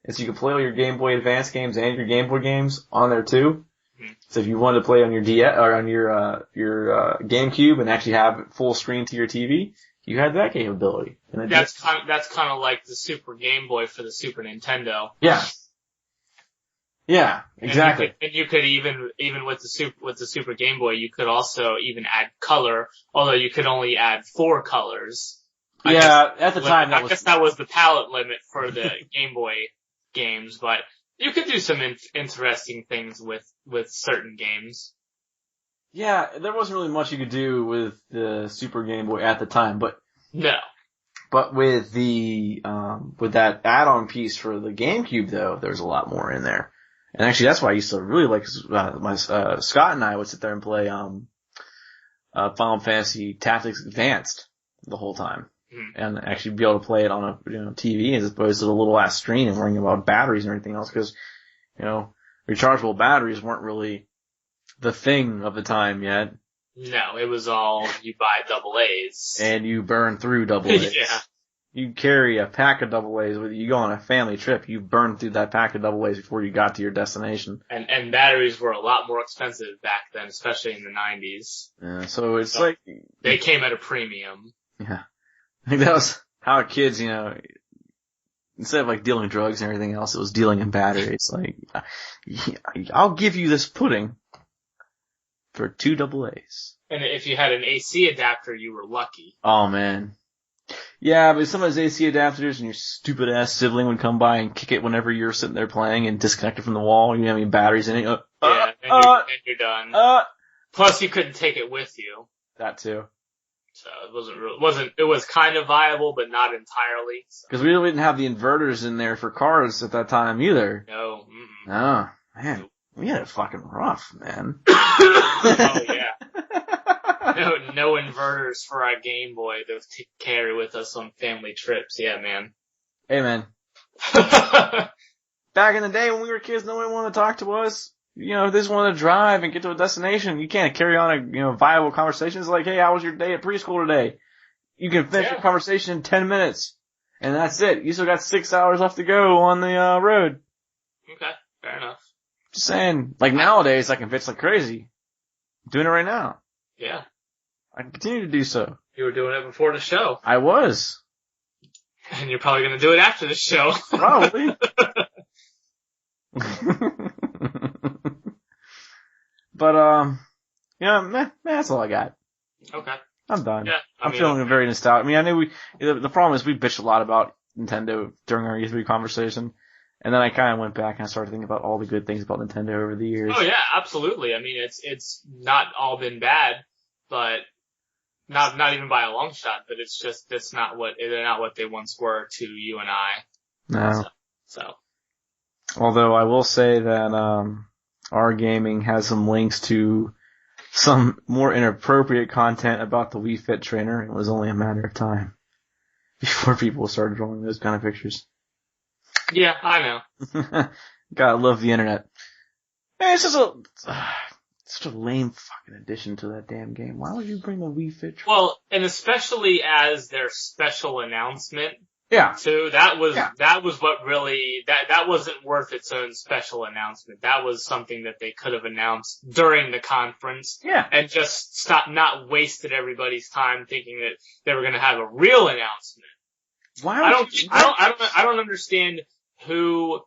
And so you could play all your Game Boy Advance games and your Game Boy games on there, too. Mm-hmm. So if you wanted to play on your DS, or on your GameCube and actually have it full screen to your TV, you had that capability. And that's kind of like the Super Game Boy for the Super Nintendo. Yeah. Yeah, exactly. And you could even with the Super Game Boy, you could also even add color, although you could only add 4 colors. At the time I guess that was the palette limit for the Game Boy games, but you could do some interesting things with certain games. Yeah, there wasn't really much you could do with the Super Game Boy at the time, but no. But with with that add-on piece for the GameCube, though, there's a lot more in there. And actually, that's why I used to really like Scott and I would sit there and play Final Fantasy Tactics Advanced the whole time, and actually be able to play it on a TV as opposed to the little ass screen and worrying about batteries and everything else, because rechargeable batteries weren't really the thing of the time yet. No, it was all you buy AA's. And you burn through AA's. Yeah. You carry a pack of AA's with you. You go on a family trip, you burn through that pack of AA's before you got to your destination. And batteries were a lot more expensive back then, especially in the 90s. Yeah, so it's like... They came at a premium. Yeah. I think that was how kids, instead of like dealing drugs and everything else, it was dealing in batteries. Like, I'll give you this pudding for 2 AA's. And if you had an AC adapter, you were lucky. Oh, man. Yeah, but some of those AC adapters and your stupid ass sibling would come by and kick it whenever you're sitting there playing and disconnect it from the wall. You didn't have any batteries in it. Then you're done. Plus, you couldn't take it with you. That too. So it was kind of viable, but not entirely. Because we didn't have the inverters in there for cars at that time either. No. Oh, man. We had it fucking rough, man. Oh, yeah. No inverters for our Game Boy to carry with us on family trips. Yeah, man. Hey, man. Back in the day when we were kids, no one wanted to talk to us. If they just wanted to drive and get to a destination, you can't carry on a, viable conversation. It's like, hey, how was your day at preschool today? You can finish your conversation in 10 minutes. And that's it. You still got 6 hours left to go on the road. Okay, fair enough. Just saying, like nowadays, I can bitch like crazy. I'm doing it right now. Yeah. I can continue to do so. You were doing it before the show. I was. And you're probably going to do it after the show. Probably. But, that's all I got. Okay. I'm done. Yeah. I'm feeling very nostalgic. I mean, I knew the problem is we bitched a lot about Nintendo during our E3 conversation. And then I kind of went back and I started thinking about all the good things about Nintendo over the years. Oh yeah, absolutely. I mean, it's not all been bad, but not even by a long shot, but they're not what they once were to you and I. No. So. Although I will say that, our gaming has some links to some more inappropriate content about the Wii Fit trainer. It was only a matter of time before people started drawing those kind of pictures. Yeah, I know. Gotta love the internet. Man, it's just such a lame fucking addition to that damn game. Why would you bring the Wii Fit? Well, and especially as their special announcement, Yeah. So that was what really, that wasn't worth its own special announcement. That was something that they could have announced during the conference. Yeah. And just not wasted everybody's time thinking that they were going to have a real announcement. Why? I don't understand who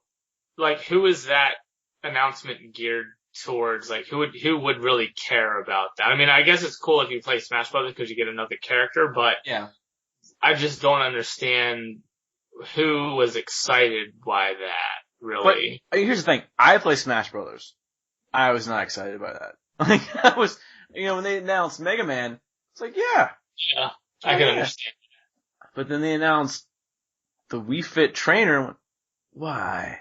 is that announcement geared towards? Like, who would really care about that? I mean, I guess it's cool if you play Smash Brothers because you get another character, but yeah. I just don't understand who was excited by that, really. But here's the thing. I play Smash Brothers. I was not excited by that. Like, I was, when they announced Mega Man, it's like, yeah. Yeah, I can understand. But then they announced the Wii Fit trainer. Why?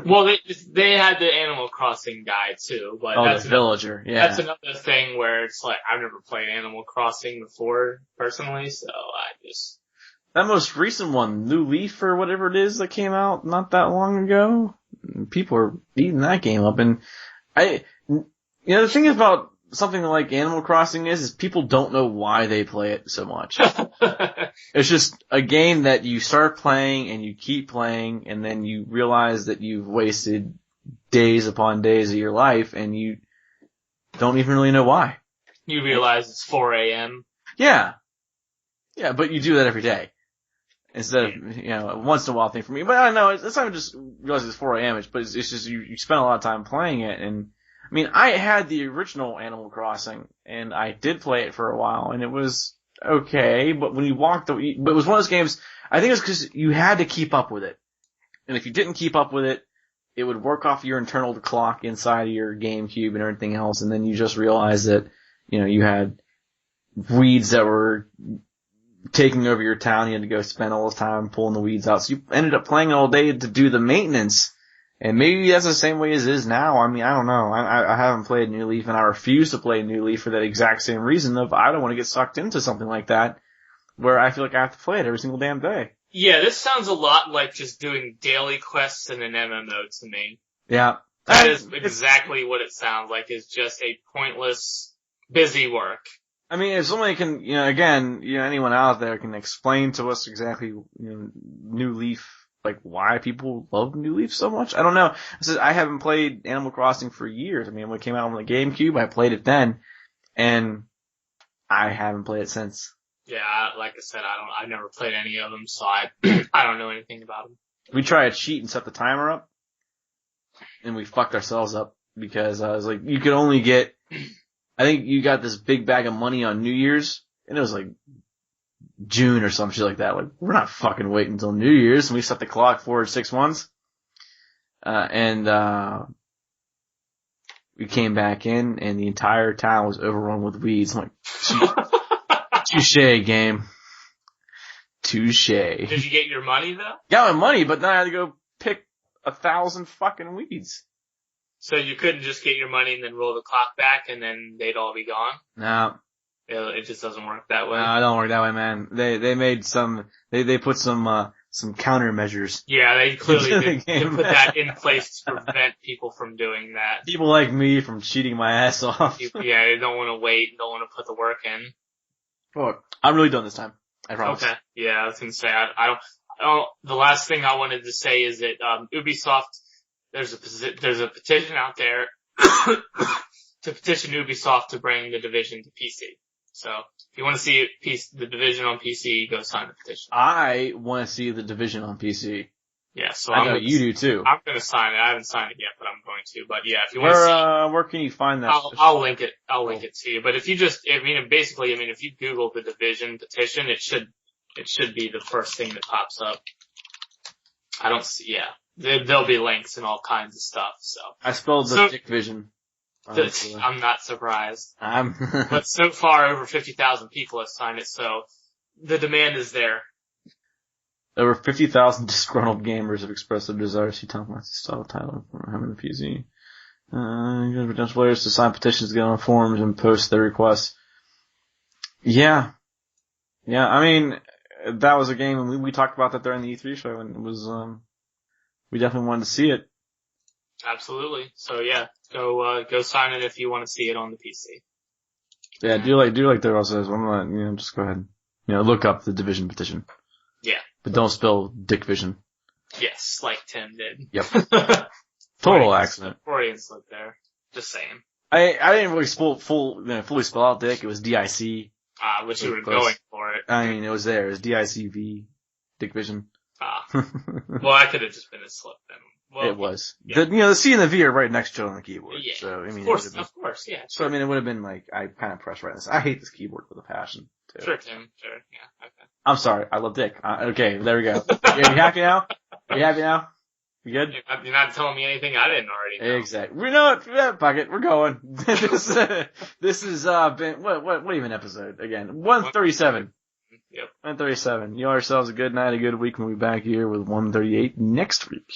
Well, they had the Animal Crossing guy too, but that's the villager. Yeah, that's another thing where it's like I've never played Animal Crossing before personally, so that most recent one, New Leaf or whatever it is that came out not that long ago. People are eating that game up, and the thing about something like Animal Crossing is people don't know why they play it so much. It's just a game that you start playing and you keep playing and then you realize that you've wasted days upon days of your life and you don't even really know why. You realize it's 4 a.m. Yeah. Yeah, but you do that every day. Instead of, once in a while thing for me. But I don't know, it's not even just realizing it's 4 a.m., but it's just you spend a lot of time playing it and I mean, I had the original Animal Crossing, and I did play it for a while, and it was okay, but when you but it was one of those games, I think it was because you had to keep up with it. And if you didn't keep up with it, it would work off your internal clock inside of your GameCube and everything else, and then you just realized that, you had weeds that were taking over your town, you had to go spend all the time pulling the weeds out, so you ended up playing all day to do the maintenance. And maybe that's the same way as it is now. I mean, I don't know. I haven't played New Leaf, and I refuse to play New Leaf for that exact same reason of I don't want to get sucked into something like that where I feel like I have to play it every single damn day. Yeah, this sounds a lot like just doing daily quests in an MMO to me. Yeah. That is exactly what it sounds like, is just a pointless, busy work. I mean, if somebody can, anyone out there can explain to us exactly, New Leaf, like why people love New Leaf so much. I don't know. I haven't played Animal Crossing for years. I mean, when it came out on the GameCube, I played it then, and I haven't played it since. Yeah, like I said, I've never played any of them, so I don't know anything about them. We tried a cheat and set the timer up, and we fucked ourselves up because I was like, you could only get, I think you got this big bag of money on New Year's, and it was like June or some shit like that. Like, we're not fucking waiting until New Year's, and we set the clock forward 6 months. And we came back in, and the entire town was overrun with weeds. I'm like, touche, game. Touche. Did you get your money, though? Got my money, but then I had to go pick 1,000 fucking weeds. So you couldn't just get your money and then roll the clock back, and then they'd all be gone? No. It just doesn't work that way. No, it don't work that way, man. They made they put some countermeasures. Yeah, they clearly did put that in place to prevent people from doing that. People like me from cheating my ass off. Yeah, they don't want to wait, don't want to put the work in. Look, I'm really done this time. I promise. Okay. Yeah, I was gonna say, I don't, the last thing I wanted to say is that, Ubisoft, there's a petition out there to petition Ubisoft to bring The Division to PC. So, if you want to see The Division on PC, go sign the petition. I want to see The Division on PC. Yeah, so I know you do too. I'm gonna sign it. I haven't signed it yet, but I'm going to. But yeah, if you want to see, where can you find that? I'll link it. I'll link it to you. But if you if you Google The Division petition, it should be the first thing that pops up. I don't see, there'll be links and all kinds of stuff, so. I spelled the Dick Vision. I'm not surprised. I'm But so far, over 50,000 people have signed it, so the demand is there. Over 50,000 disgruntled gamers have expressed their desire to see Tom Clancy's style title from having the PC. Potential players to sign petitions to get on forums and post their requests. Yeah. Yeah, I mean, that was a game, and we talked about that during the E3 show, and it was, we definitely wanted to see it. Absolutely. So yeah, go sign it if you want to see it on the PC. Yeah, do like Daryl says, I'm not, just go ahead, look up the Division petition. Yeah. But don't spell Dick Vision. Yes, like Tim did. Yep. Total accident. Freudian slip there. Just saying. I didn't really fully spell out Dick. It was D-I-C. I wish you were going for it. I mean, it was there. It was D-I-C-V. Dick Vision. Well, I could have just been a slip then. Well, it was. Yeah. The C and the V are right next to it on the keyboard. Yeah. So, I mean, of course, yeah. So, I mean, it would have been like, I kind of pressed right this. I hate this keyboard with a passion, too. Sure, Tim. Sure. Yeah. Okay. I'm sorry. I love Dick. Okay, there we go. You happy now? You happy now? You good? You're not telling me anything I didn't already know. Exactly. We know it. Fuck it. We're going. This has been, what even episode? Again, 137. Yep. 137. You know ourselves a good night, a good week. We'll be back here with 138 next week.